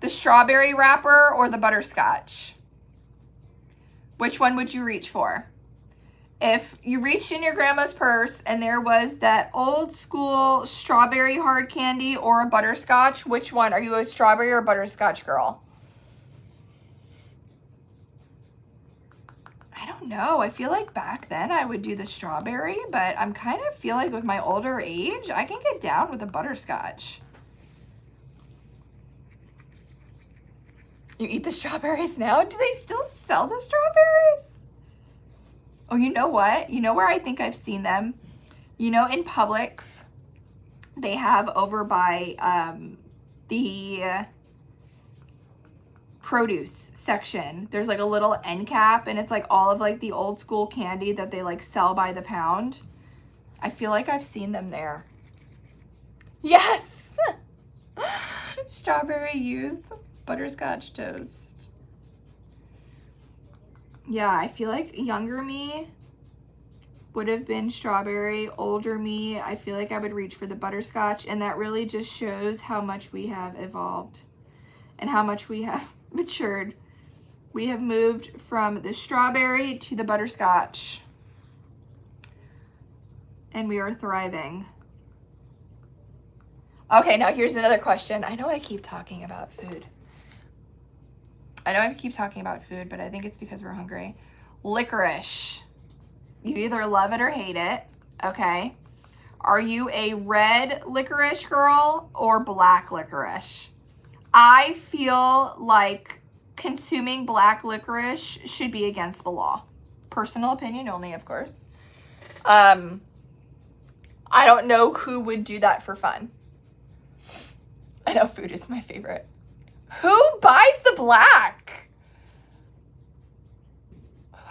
Speaker 1: wrapper or the butterscotch. Which one would you reach for? If you reached in your grandma's purse and there was that old school strawberry hard candy or a butterscotch, which one? Are you a strawberry or butterscotch girl? I don't know. I feel like back then I would do the strawberry, but I'm kind of feel like with my older age, I can get down with a butterscotch. You eat the strawberries now? Do they still sell the strawberries? Oh, you know what? You know where I think I've seen them? You know, in Publix, they have over by the produce section. There's like a little end cap and it's like all of like the old school candy that they like sell by the pound. I feel like I've seen them there. Yes! Strawberry Youth butterscotch toast. Yeah, I feel like younger me would have been strawberry. Older me, I feel like I would reach for the butterscotch, and that really just shows how much we have evolved and how much we have matured. We have moved from the strawberry to the butterscotch, and we are thriving. Okay, now here's another question. I know I keep talking about food. but I think it's because we're hungry. Licorice. You either love it or hate it, okay? Are you a red licorice girl or black licorice? I feel like consuming black licorice should be against the law. Personal opinion only, of course. I don't know who would do that for fun. I know food is my favorite. Who buys the black?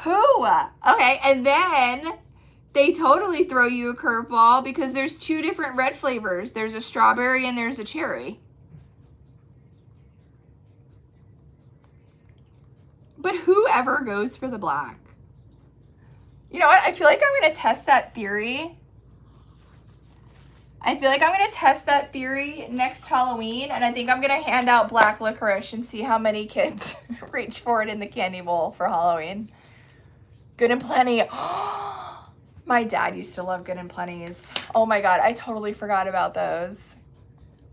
Speaker 1: Who? Okay, and then they totally throw you a curveball because there's two different red flavors. There's a strawberry and there's a cherry. But whoever goes for the black? You know what? I feel like I'm going to test that theory. Next Halloween, and I think I'm going to hand out black licorice and see how many kids reach for it in the candy bowl for Halloween. Good and Plenty. My dad used to love Good and Plenty's. Oh my God, I totally forgot about those.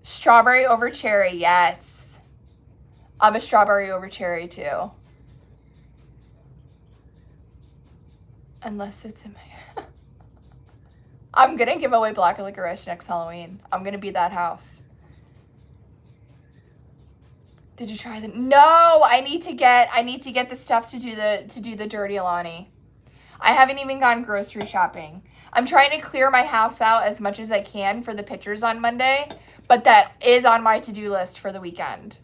Speaker 1: Strawberry over cherry, yes. I'm a strawberry over cherry too. Unless it's in my... I'm gonna give away black licorice next Halloween. I'm gonna be that house. Did you try the... No, I need to get the stuff to do the dirty Alani. I haven't even gone grocery shopping. I'm trying to clear my house out as much as I can for the pictures on Monday, but that is on my to-do list for the weekend.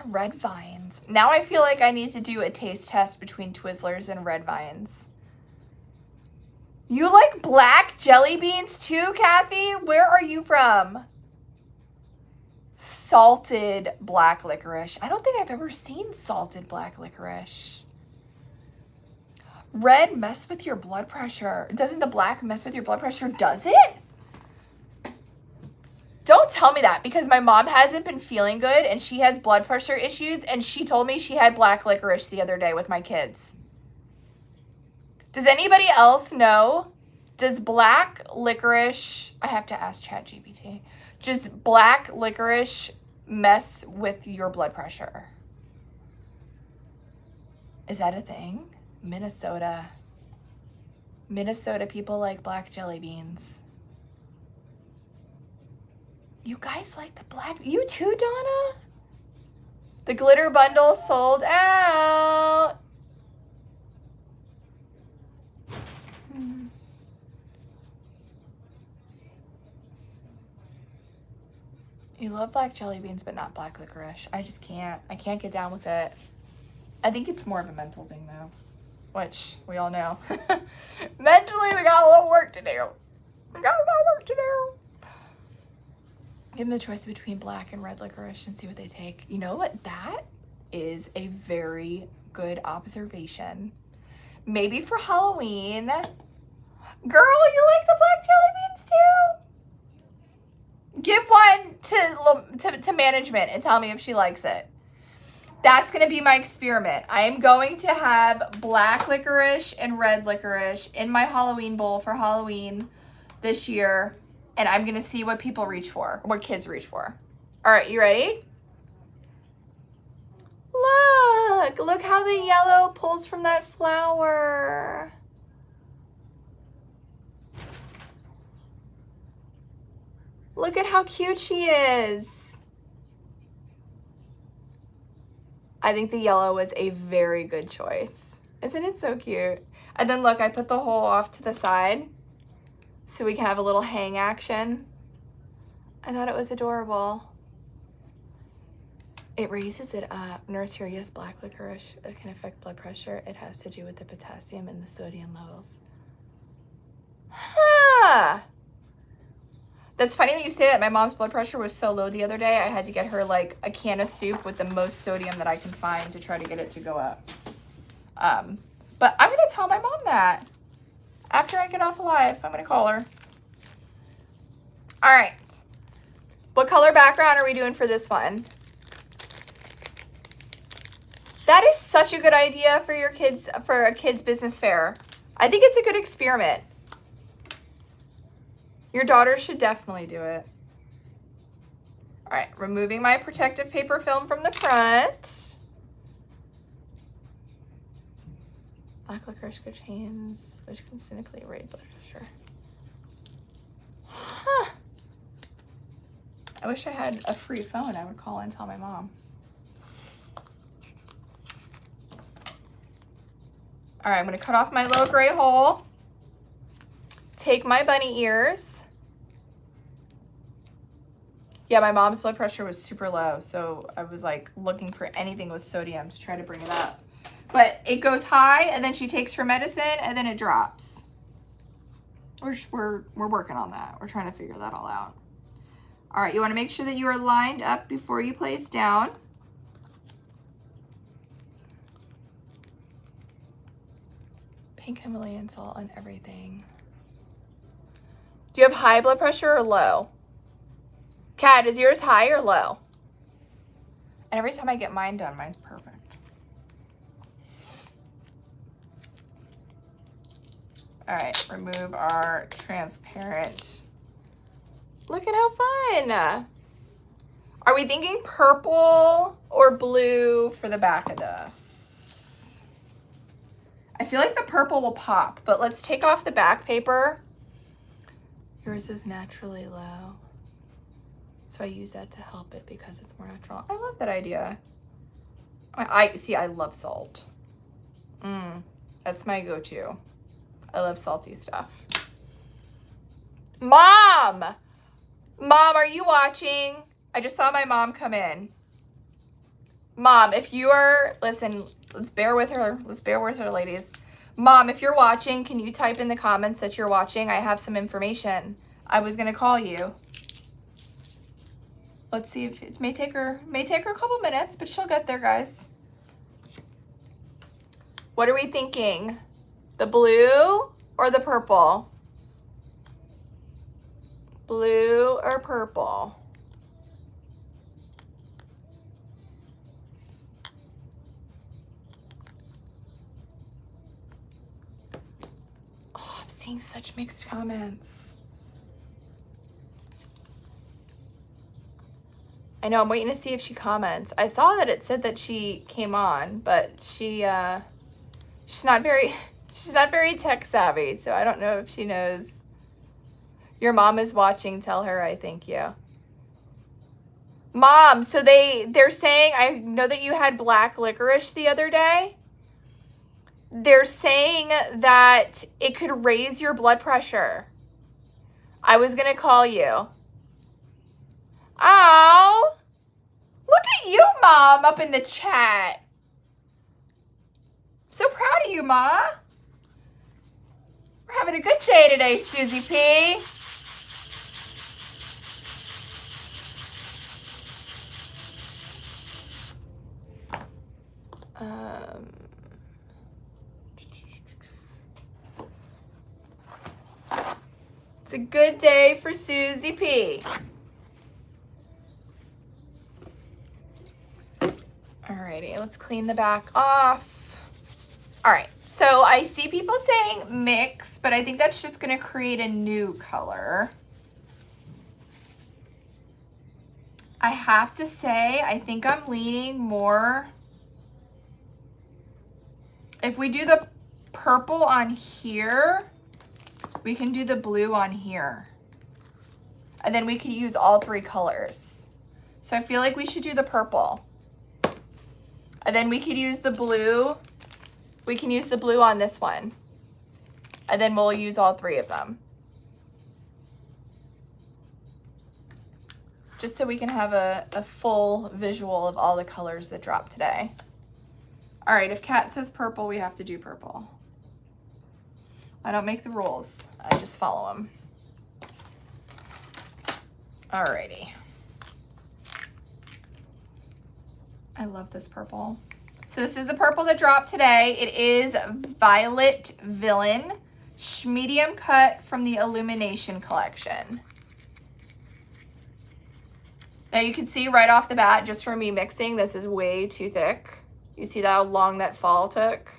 Speaker 1: Red Vines. Now I feel like I need to do a taste test between Twizzlers and Red Vines. You like black jelly beans too, Kathy? Where are you from? Salted black licorice. I don't think I've ever seen salted black licorice. Red mess with your blood pressure. Doesn't the black mess with your blood pressure? Does it? Don't tell me that, because my mom hasn't been feeling good and she has blood pressure issues, and she told me she had black licorice the other day with my kids. Does anybody else know? Does black licorice, I have to ask ChatGPT, just black licorice mess with your blood pressure? Is that a thing? Minnesota. Minnesota people like black jelly beans. You guys like the black? You too, Donna? The glitter bundle sold out. You love black jelly beans, but not black licorice. I just can't. I can't get down with it. I think it's more of a mental thing, though, which we all know. Mentally, we got a little work to do. Give them the choice between black and red licorice and see what they take. You know what? That is a very good observation. Maybe for Halloween. Girl, you like the black jelly beans too? Give one to management and tell me if she likes it. That's going to be my experiment. I am going to have black licorice and red licorice in my Halloween bowl for Halloween this year. And I'm going to see what people reach for, what kids reach for. All right, you ready? Look how the yellow pulls from that flower. Look at how cute she is. I think the yellow was a very good choice. Isn't it so cute? And then look, I put the hole off to the side so we can have a little hang action. I thought it was adorable. It raises it up. Nurse here, yes, black licorice can affect blood pressure. It has to do with the potassium and the sodium levels. Huh. That's funny that you say that. My mom's blood pressure was so low the other day, I had to get her like a can of soup with the most sodium that I can find to try to get it to go up. But I'm gonna tell my mom that. After I get off live, I'm gonna call her. All right. What color background are we doing for this one? That is such a good idea for your kids, for a kids business fair. I think it's a good experiment. Your daughter should definitely do it. All right, removing my protective paper film from the front. Black licorice contains, which can cynically raise blood pressure. Huh. I wish I had a free phone. I would call and tell my mom. All right, I'm gonna cut off my little gray hole. Take my bunny ears. Yeah, my mom's blood pressure was super low, so I was like looking for anything with sodium to try to bring it up. But it goes high, and then she takes her medicine, and then it drops. We're working on that. We're trying to figure that all out. All right, you want to make sure that you are lined up before you place down. Pink Himalayan salt on everything. Do you have high blood pressure or low? Kat, is yours high or low? And every time I get mine done, mine's perfect. All right, remove our transparent. Look at how fun. Are we thinking purple or blue for the back of this? I feel like the purple will pop, but let's take off the back paper. Yours is naturally low. So I use that to help it because it's more natural. I love that idea. I love salt. That's my go-to. I love salty stuff. Mom! Mom, are you watching? I just saw my mom come in. Mom, if you are, listen, let's bear with her. Let's bear with her, ladies. Mom, if you're watching, can you type in the comments that you're watching? I have some information. I was gonna call you. Let's see if it may take her a couple minutes, but she'll get there, guys. What are we thinking? The blue or the purple? Blue or purple? Oh, I'm seeing such mixed comments. I know, I'm waiting to see if she comments. I saw that it said that she came on, but she's not very tech savvy, so I don't know if she knows. Your mom is watching, tell her I thank you. Mom, so they're saying, I know that you had black licorice the other day. They're saying that it could raise your blood pressure. I was gonna call you. Oh, look at you, Mom, up in the chat. So proud of you, Ma. We're having a good day today, Susie P. It's a good day for Susie P. Alrighty, let's clean the back off. All right, so I see people saying mix, but I think that's just gonna create a new color. I have to say, I think I'm leaning more. If we do the purple on here, we can do the blue on here. And then we could use all three colors. So I feel like we should do the purple. And then we could use the blue. We can use the blue on this one. And then we'll use all three of them. Just so we can have a full visual of all the colors that dropped today. All right, if Kat says purple, we have to do purple. I don't make the rules, I just follow them. Alrighty. I love this purple. So this is the purple that dropped today. It is Violet Villain, medium cut from the Illumination collection. Now you can see right off the bat, just from me mixing, this is way too thick. You see how long that fall took?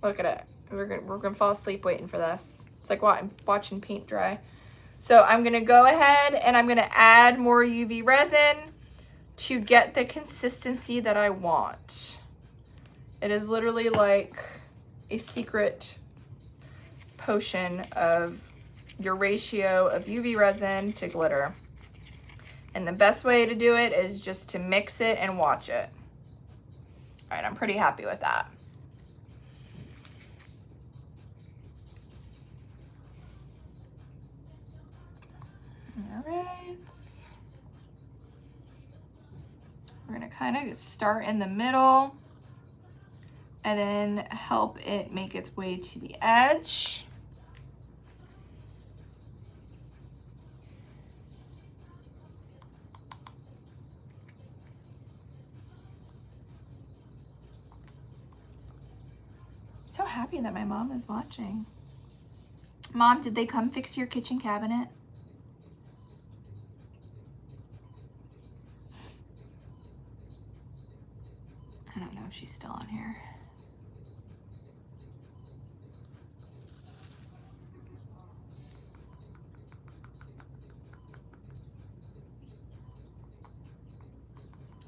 Speaker 1: Look at it. We're gonna fall asleep waiting for this. It's like watching paint dry. So I'm gonna go ahead and I'm gonna add more UV resin to get the consistency that I want. It is literally like a secret potion of your ratio of UV resin to glitter. And the best way to do it is just to mix it and watch it. All right, I'm pretty happy with that. All right. We're gonna kind of start in the middle and then help it make its way to the edge. So happy that my mom is watching. Mom, did they come fix your kitchen cabinet? I don't know if she's still on here.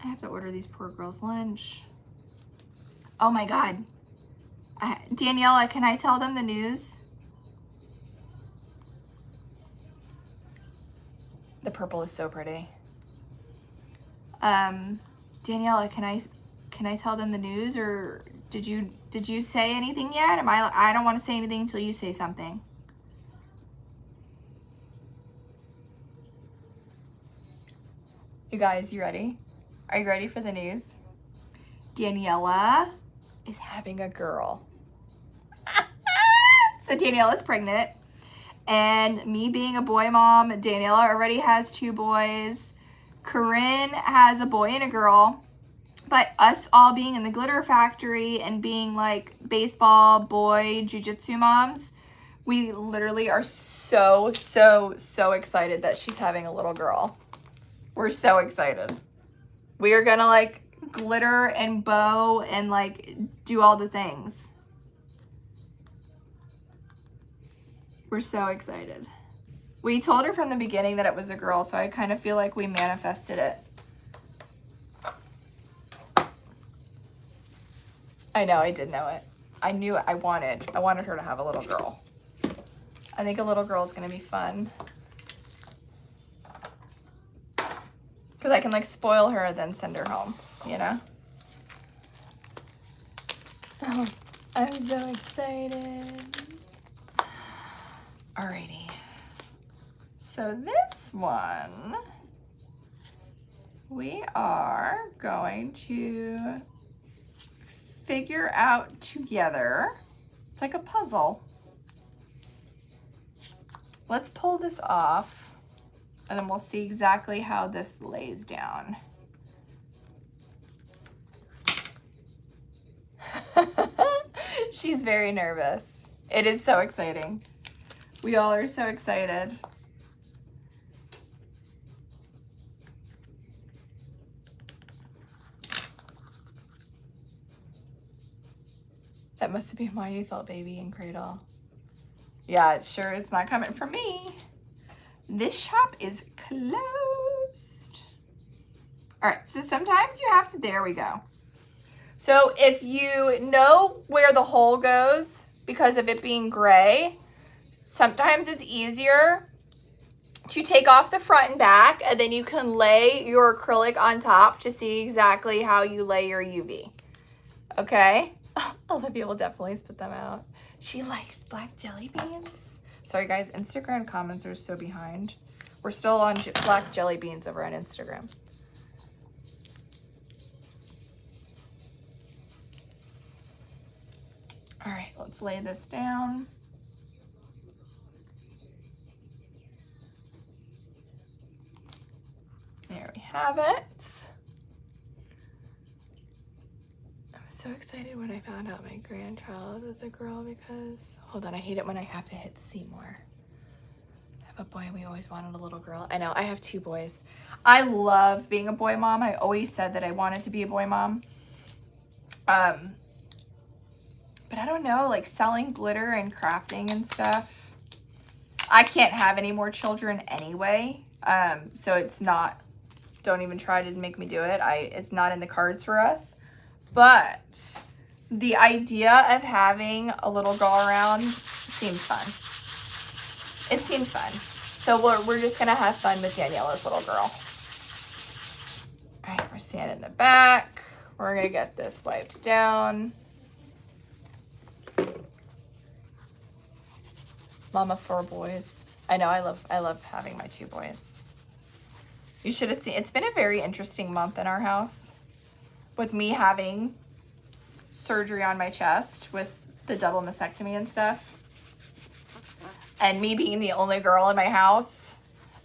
Speaker 1: I have to order these poor girls lunch. Oh my God. Daniela, can I tell them the news? The purple is so pretty. Daniela, can I tell them the news, or did you say anything yet? I don't want to say anything until you say something. You guys, you ready? Are you ready for the news? Daniela is having a girl. So Daniela's pregnant, and me being a boy mom, Daniela already has 2 boys. Corinne has a boy and a girl, But us all being in the glitter factory and being like baseball, boy, jiu-jitsu moms, we literally are so excited that she's having a little girl. We're so excited. We are gonna like glitter and bow and like do all the things. We're so excited. We told her from the beginning that it was a girl, so I kind of feel like we manifested it. I know, I did know it. I knew it. I wanted her to have a little girl. I think a little girl is gonna be fun. Because I can like spoil her and then send her home, you know? Oh, I'm so excited. Alrighty. So this one, we are going to figure out together. It's like a puzzle. Let's pull this off and then we'll see exactly how this lays down. She's very nervous. It is so exciting. We all are so excited. That must have been why you felt baby in cradle. Yeah, it sure is not coming from me. This shop is closed. All right, so sometimes you have to, there we go. So if you know where the hole goes, because of it being gray, sometimes it's easier to take off the front and back, and then you can lay your acrylic on top to see exactly how you lay your UV. Okay? Olivia will definitely spit them out. She likes black jelly beans. Sorry guys, Instagram comments are so behind. We're still on black jelly beans over on Instagram. All right, let's lay this down. There we have it. I was so excited when I found out my grandchild was a girl because, hold on, I hate it when I have to hit C more. I have a boy and we always wanted a little girl. I know, I have 2 boys. I love being a boy mom. I always said that I wanted to be a boy mom. But I don't know, like selling glitter and crafting and stuff. I can't have any more children anyway. So it's not, don't even try to make me do it. It's not in the cards for us. But the idea of having a little girl around seems fun. It seems fun. So we're just gonna have fun with Daniela's little girl. All right, we're standing in the back. We're gonna get this wiped down. Mama 4 boys. I know, I love having my 2 boys. You should have seen, it's been a very interesting month in our house with me having surgery on my chest with the double mastectomy and stuff. And me being the only girl in my house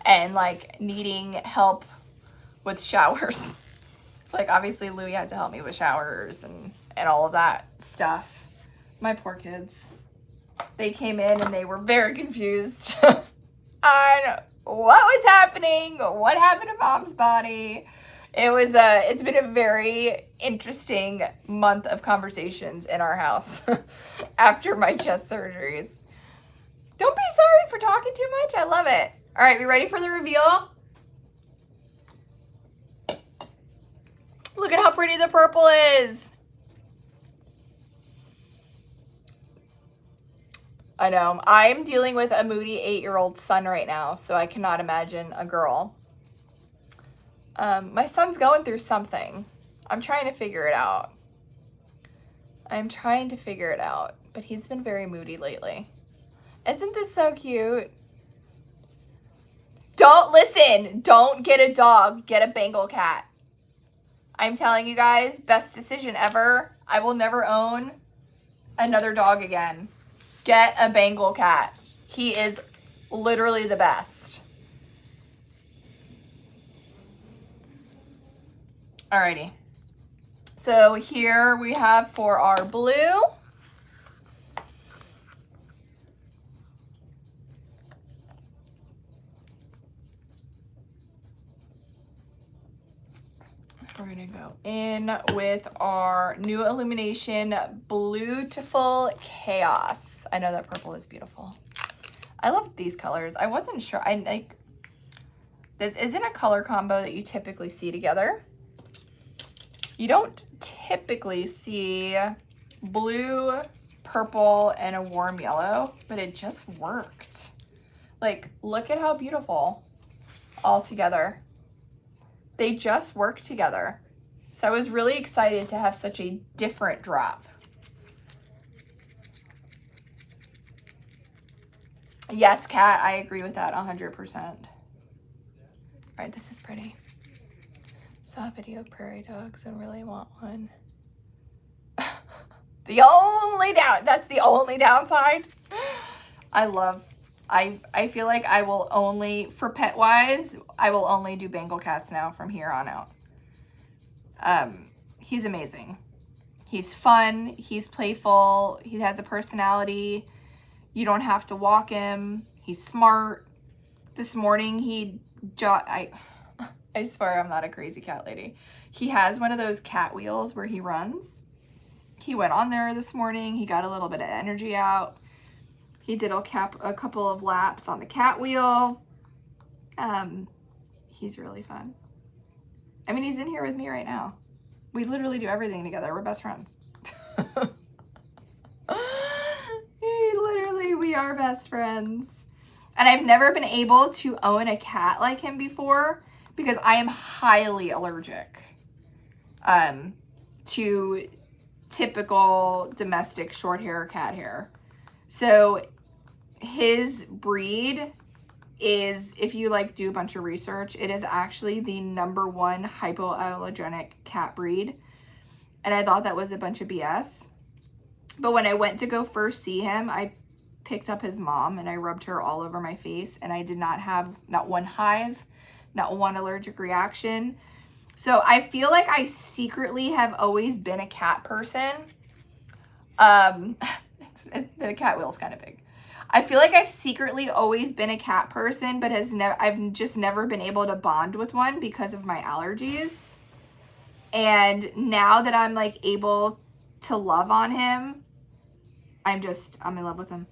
Speaker 1: and like needing help with showers. Like obviously Louie had to help me with showers and all of that stuff. My poor kids. They came in and they were very confused on what was happening, what happened to mom's body. It's been a very interesting month of conversations in our house after my chest surgeries. Don't be sorry for talking too much. I love it. All right, we ready for the reveal? Look at how pretty the purple is. I know. I'm dealing with a moody 8-year-old son right now, so I cannot imagine a girl. My son's going through something. I'm trying to figure it out. But he's been very moody lately. Isn't this so cute? Don't get a dog, get a Bengal cat. I'm telling you guys, best decision ever. I will never own another dog again. Get a Bengal cat. He is literally the best. Alrighty. So here we have for our blue. We're gonna go in with our new Illumination Beautiful Chaos. I know that purple is beautiful. I love these colors. I wasn't sure. This isn't a color combo that you typically see together. You don't typically see blue, purple, and a warm yellow, but it just worked. Like, look at how beautiful all together. They just work together. So I was really excited to have such a different drop. Yes, Kat, I agree with that 100%. All right, this is pretty. Saw a video of prairie dogs and really want one. That's the only downside. I feel like I will only, for pet wise, I will only do Bengal cats now from here on out. He's amazing. He's fun. He's playful. He has a personality. You don't have to walk him. He's smart. This morning I swear I'm not a crazy cat lady. He has one of those cat wheels where he runs. He went on there this morning. He got a little bit of energy out. He did a couple of laps on the cat wheel. He's really fun. I mean, he's in here with me right now. We literally do everything together. We're best friends. We are best friends. And I've never been able to own a cat like him before because I am highly allergic to typical domestic short hair cat hair. So his breed is, if you like do a bunch of research, it is actually the #1 hypoallergenic cat breed. And I thought that was a bunch of BS. But when I went to go first see him, I picked up his mom and I rubbed her all over my face, and I did not have not one hive, not one allergic reaction. So I feel like I secretly have always been a cat person. The cat wheel's kind of big. I feel like I've secretly always been a cat person, but I've just never been able to bond with one because of my allergies. And now that I'm like able to love on him, I'm in love with him.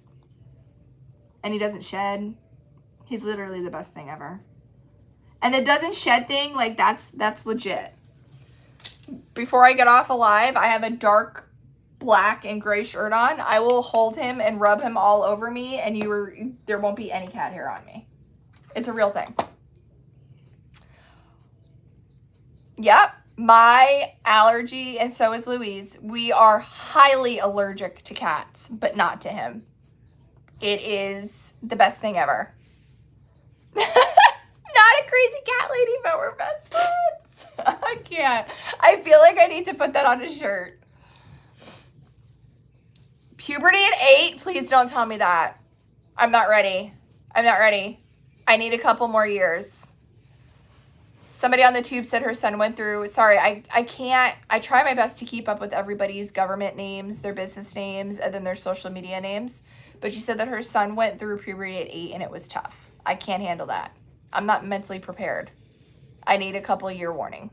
Speaker 1: And he doesn't shed. He's literally the best thing ever. And the doesn't shed thing, like that's legit. Before I get off alive, I have a dark black and gray shirt on. I will hold him and rub him all over me, and there won't be any cat hair on me. It's a real thing. Yep, my allergy, and so is Louise. We are highly allergic to cats, but not to him. It is the best thing ever. Not a crazy cat lady, but we're best friends. I can't. I feel like I need to put that on a shirt. Puberty at 8? Please don't tell me that. I'm not ready. I'm not ready. I need a couple more years. Somebody on the tube said her son went through, sorry, I can't, I try my best to keep up with everybody's government names, their business names, and then their social media names. But she said that her son went through puberty at 8 and it was tough. I can't handle that. I'm not mentally prepared. I need a couple year warning.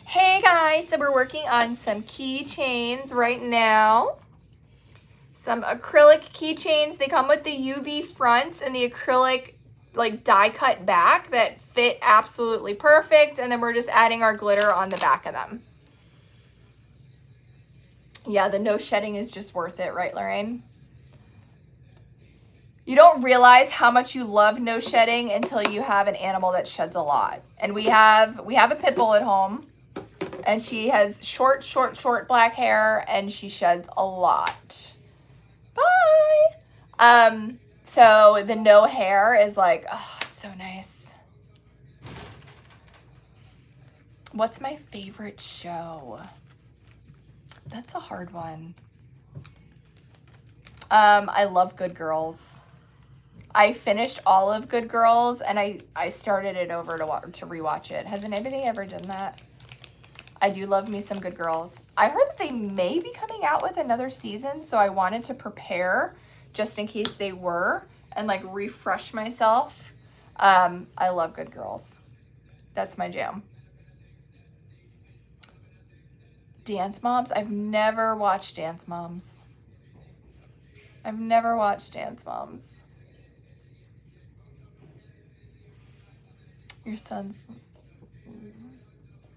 Speaker 1: Hey guys, so we're working on some keychains right now. Some acrylic keychains. They come with the UV fronts and the acrylic like die cut back that fit absolutely perfect. And then we're just adding our glitter on the back of them. Yeah, the no shedding is just worth it, right, Lorraine? You don't realize how much you love no shedding until you have an animal that sheds a lot. And we have a pit bull at home, and she has short black hair, and she sheds a lot. Bye. So the no hair is like, oh, it's so nice. What's my favorite show? That's a hard one. I love Good Girls. I finished all of Good Girls, and I started it over to rewatch it. Has anybody ever done that? I do love me some Good Girls. I heard that they may be coming out with another season, so I wanted to prepare just in case they were and like refresh myself. I love Good Girls. That's my jam. Dance Moms? I've never watched Dance Moms. I've never watched Dance Moms. Your sons...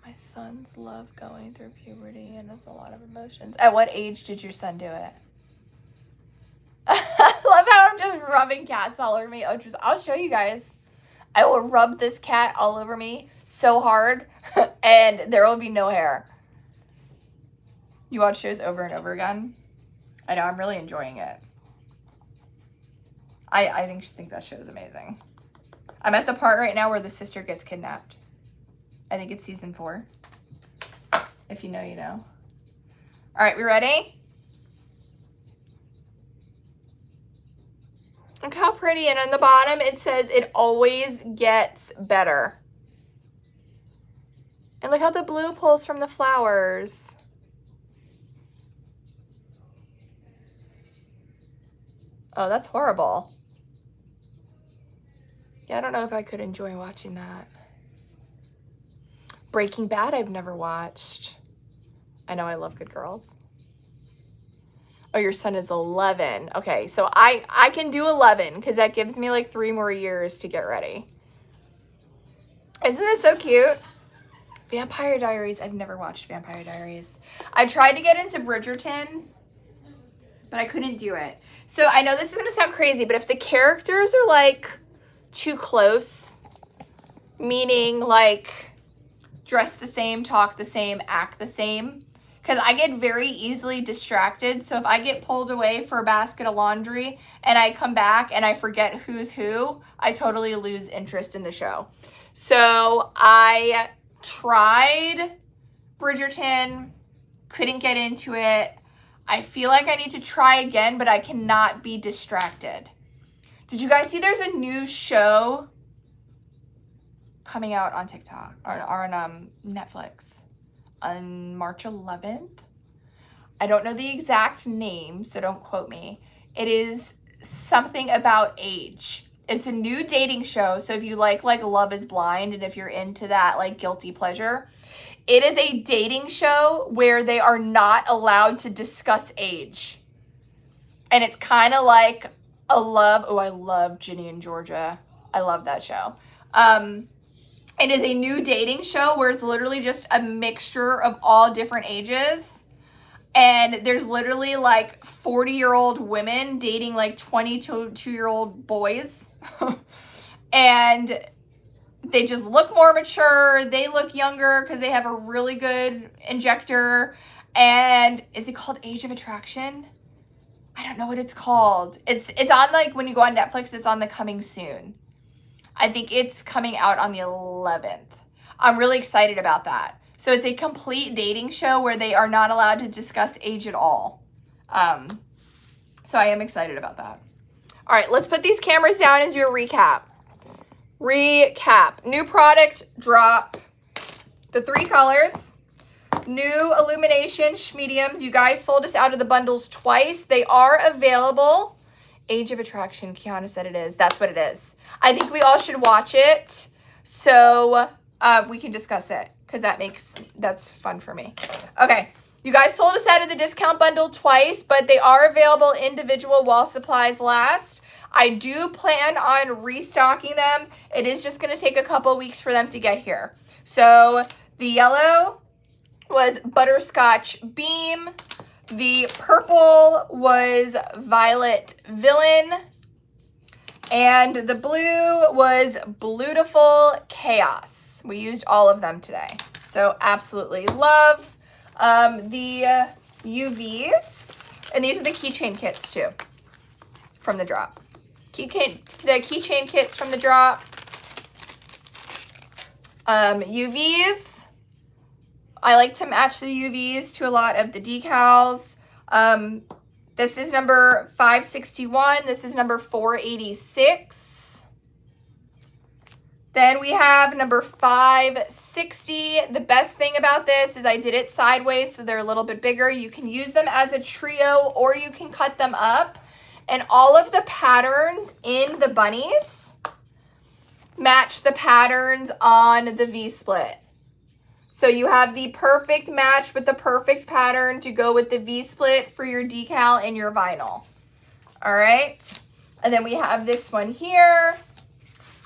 Speaker 1: My sons love going through puberty and it's a lot of emotions. At what age did your son do it? I love how I'm just rubbing cats all over me. Oh, I'll show you guys. I will rub this cat all over me so hard and there will be no hair. You watch shows over and over again? I know, I'm really enjoying it. I think that show's amazing. I'm at the part right now where the sister gets kidnapped. I think it's season 4. If you know, you know. All right, we ready? Look how pretty. And on the bottom, it says it always gets better. And look how the blue pulls from the flowers. Oh, that's horrible. Yeah, I don't know if I could enjoy watching that. Breaking Bad, I've never watched. I know I love Good Girls. Oh, your son is 11. Okay, so I can do 11 because that gives me like 3 more years to get ready. Isn't this so cute? Vampire Diaries. I've never watched Vampire Diaries. I tried to get into Bridgerton, but I couldn't do it. So I know this is going to sound crazy, but if the characters are like too close, meaning like dress the same, talk the same, act the same, because I get very easily distracted. So if I get pulled away for a basket of laundry and I come back and I forget who's who, I totally lose interest in the show. So I tried Bridgerton, couldn't get into it. I feel like I need to try again, but I cannot be distracted. Did you guys see there's a new show coming out on TikTok or on Netflix on March 11th? I don't know the exact name, so don't quote me. It is something about age. It's a new dating show, so if you like Love is Blind and if you're into that like guilty pleasure, it is a dating show where they are not allowed to discuss age. And it's kind of like a love. Oh, I love Ginny and Georgia. I love that show. It is a new dating show where it's literally just a mixture of all different ages. And there's literally like 40-year-old women dating like 22-year-old boys. And they just look more mature. They look younger because they have a really good injector. And is it called Age of Attraction? I don't know what it's called. It's on like when you go on Netflix, it's on the coming soon. I think it's coming out on the 11th. I'm really excited about that. So it's a complete dating show where they are not allowed to discuss age at all. So I am excited about that. All right, let's put these cameras down and do a recap. New product drop. The 3 colors. New Illumination mediums. You guys sold us out of the bundles twice. They are available. Age of Attraction. Kiana said it is. That's what it is. I think we all should watch it so we can discuss it because that's fun for me. Okay. You guys sold us out of the discount bundle twice, but they are available individual while supplies last. I do plan on restocking them. It is just going to take a couple weeks for them to get here. So the yellow was Butterscotch Beam. The purple was Violet Villain. And the blue was Beautiful Chaos. We used all of them today. So absolutely love the UVs. And these are the keychain kits too from the drop. The keychain kits from the drop. UVs. I like to match the UVs to a lot of the decals. This is number 561. This is number 486. Then we have number 560. The best thing about this is I did it sideways, so they're a little bit bigger. You can use them as a trio or you can cut them up. And all of the patterns in the bunnies match the patterns on the V-split. So you have the perfect match with the perfect pattern to go with the V-split for your decal and your vinyl. All right. And then we have this one here,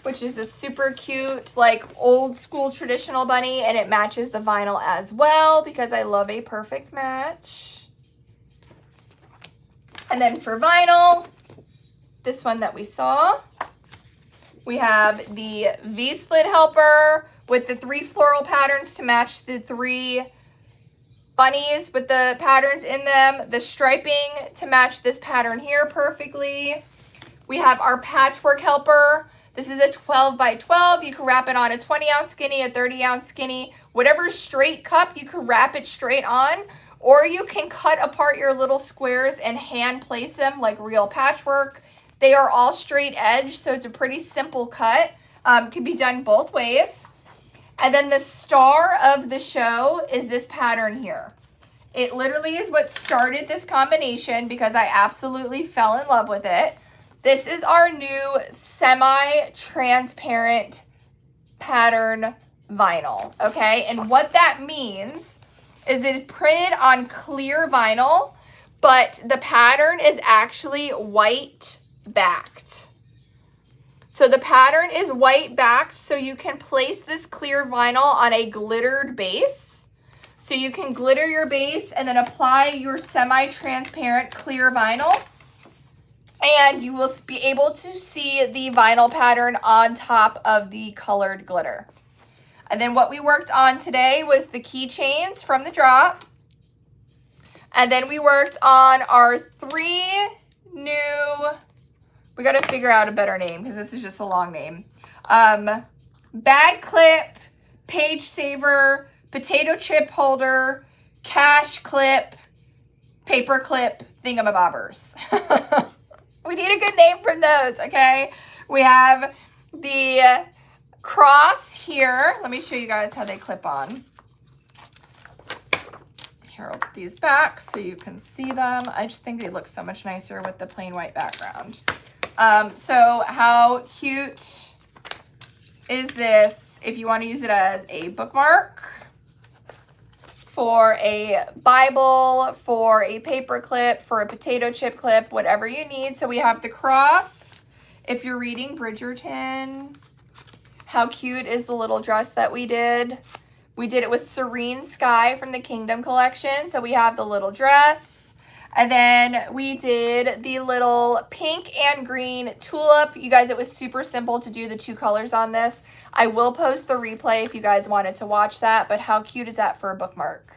Speaker 1: which is a super cute, like old school traditional bunny, and it matches the vinyl as well because I love a perfect match. And then for vinyl, this one that we saw, we have the V-split helper with the 3 floral patterns to match the 3 bunnies with the patterns in them, the striping to match this pattern here perfectly. We have our patchwork helper. This is a 12 by 12. You can wrap it on a 20-ounce skinny, a 30-ounce skinny, whatever straight cup, you can wrap it straight on, or you can cut apart your little squares and hand place them like real patchwork. They are all straight edge, so it's a pretty simple cut. Can be done both ways. And then the star of the show is this pattern here. It literally is what started this combination because I absolutely fell in love with it. This is our new semi-transparent pattern vinyl, okay? And what that means is it's printed on clear vinyl, but the pattern is actually white backed. So the pattern is white backed, so you can place this clear vinyl on a glittered base. So you can glitter your base and then apply your semi-transparent clear vinyl. And you will be able to see the vinyl pattern on top of the colored glitter. And then what we worked on today was the keychains from the drop. And then we worked on our 3 new, we got to figure out a better name because this is just a long name. Bag clip, page saver, potato chip holder, cash clip, paper clip, thingamabobbers. We need a good name from those, okay? We have the cross here. Let me show you guys how they clip on. Here, I'll put these back so you can see them. I just think they look so much nicer with the plain white background. So how cute is this if you want to use it as a bookmark, for a Bible, for a paper clip, for a potato chip clip, whatever you need. So we have the cross. If you're reading Bridgerton, how cute is the little dress that we did? We did it with Serene Sky from the Kingdom collection. So we have the little dress. And then we did the little pink and green tulip. You guys, it was super simple to do the 2 colors on this. I will post the replay if you guys wanted to watch that, but how cute is that for a bookmark?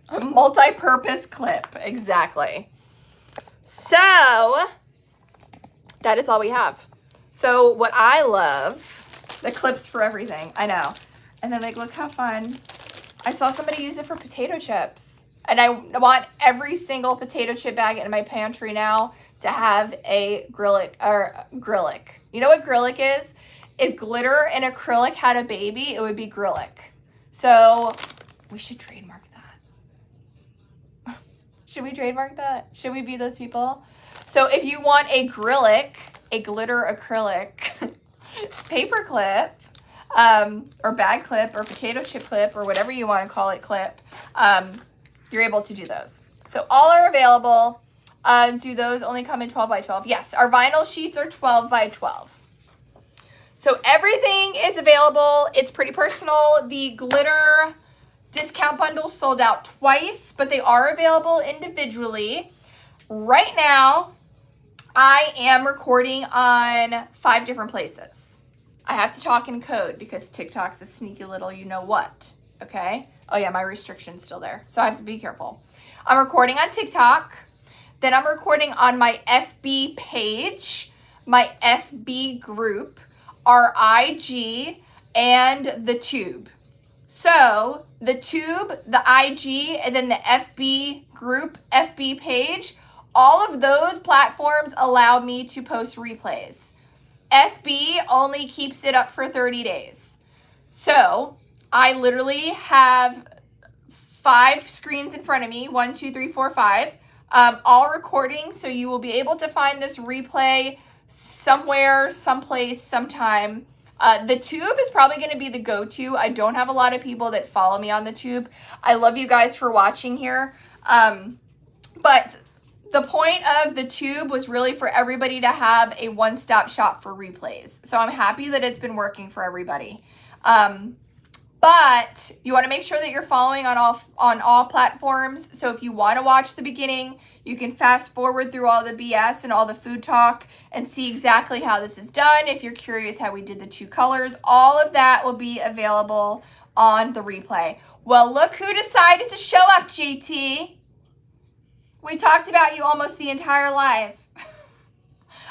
Speaker 1: A multi-purpose clip, exactly. So that is all we have. So what I love, the clips for everything, I know. And then like, look how fun. I saw somebody use it for potato chips. And I want every single potato chip bag in my pantry now to have a acrylic. You know what acrylic is? If glitter and acrylic had a baby, it would be acrylic. So we should trademark that. Should we trademark that? Should we be those people? So if you want a glitter acrylic paper clip, or bag clip, or potato chip clip, or whatever you want to call it clip, you're able to do those. So all are available. Do those only come in 12 by 12? Yes, our vinyl sheets are 12 by 12. So everything is available. It's pretty personal. The glitter discount bundle sold out twice, but they are available individually. Right now, I am recording on 5 different places. I have to talk in code because TikTok's a sneaky little you know what, okay? Oh yeah, my restriction's still there, so I have to be careful. I'm recording on TikTok, then I'm recording on my FB page, my FB group, our IG, and the Tube. So the Tube, the IG, and then the FB group, FB page, all of those platforms allow me to post replays. FB only keeps it up for 30 days. So I literally have 5 screens in front of me, 1, 2, 3, 4, 5, all recording. So you will be able to find this replay somewhere, someplace, sometime. The tube is probably going to be the go-to. I don't have a lot of people that follow me on the tube. I love you guys for watching here. But the point of the tube was really for everybody to have a one-stop shop for replays. So I'm happy that it's been working for everybody. But you want to make sure that you're following on all platforms. So if you want to watch the beginning, you can fast forward through all the BS and all the food talk and see exactly how this is done. If you're curious how we did the 2 colors, all of that will be available on the replay. Well, look who decided to show up, JT. We talked about you almost the entire live.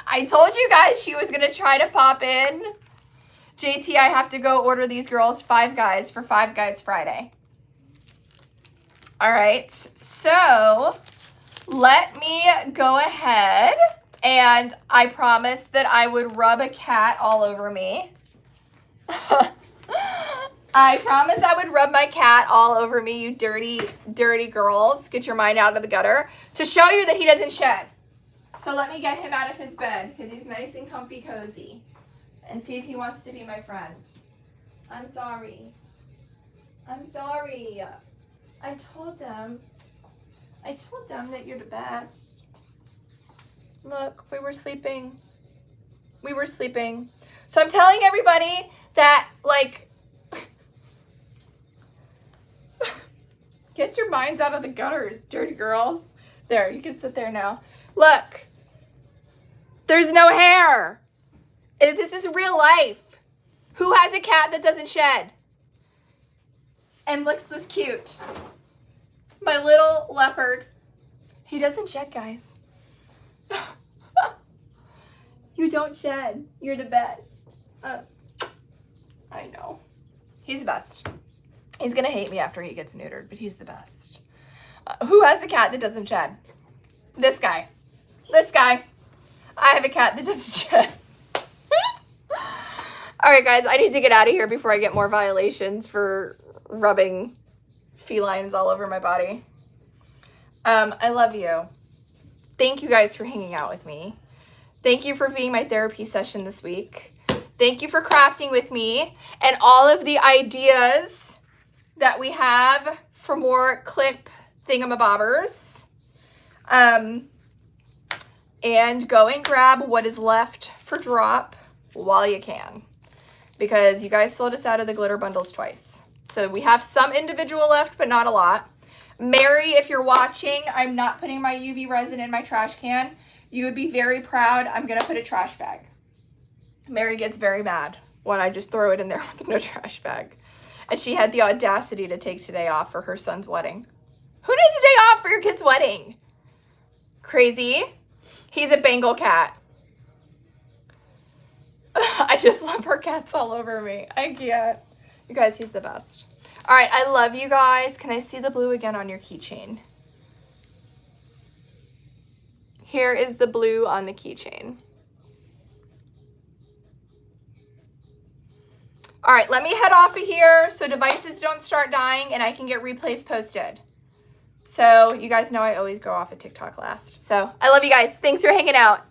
Speaker 1: I told you guys she was going to try to pop in. JT, I have to go order these girls 5 Guys for 5 Guys Friday. All right, so let me go ahead, and I promised that I would rub a cat all over me. I promised I would rub my cat all over me, you dirty, dirty girls. Get your mind out of the gutter, to show you that he doesn't shed. So let me get him out of his bed, because he's nice and comfy cozy, and see if he wants to be my friend. I'm sorry. I'm sorry. I told them that you're the best. Look, we were sleeping. We were sleeping. So I'm telling everybody that, like, get your minds out of the gutters, dirty girls. There, you can sit there now. Look, there's no hair. This is real life. Who has a cat that doesn't shed and looks this cute? My little leopard. He doesn't shed, guys. You don't shed. You're the best. I know. He's the best. He's going to hate me after he gets neutered, but he's the best. Who has a cat that doesn't shed? This guy. This guy. I have a cat that doesn't shed. All right, guys, I need to get out of here before I get more violations for rubbing felines all over my body. I love you. Thank you guys for hanging out with me. Thank you for being my therapy session this week. Thank you for crafting with me and all of the ideas that we have for more clip thingamabobbers. And go and grab what is left for drop while you can, because you guys sold us out of the glitter bundles twice. So we have some individual left, but not a lot. Mary, if you're watching, I'm not putting my UV resin in my trash can. You would be very proud. I'm going to put a trash bag. Mary gets very mad when I just throw it in there with no trash bag. And she had the audacity to take today off for her son's wedding. Who needs a day off for your kid's wedding? Crazy. He's a Bengal cat. I just love her cats all over me. I can't. You guys, he's the best. All right, I love you guys. Can I see the blue again on your keychain? Here is the blue on the keychain. All right, let me head off of here so devices don't start dying and I can get replays posted. So you guys know I always go off of TikTok last. So I love you guys. Thanks for hanging out.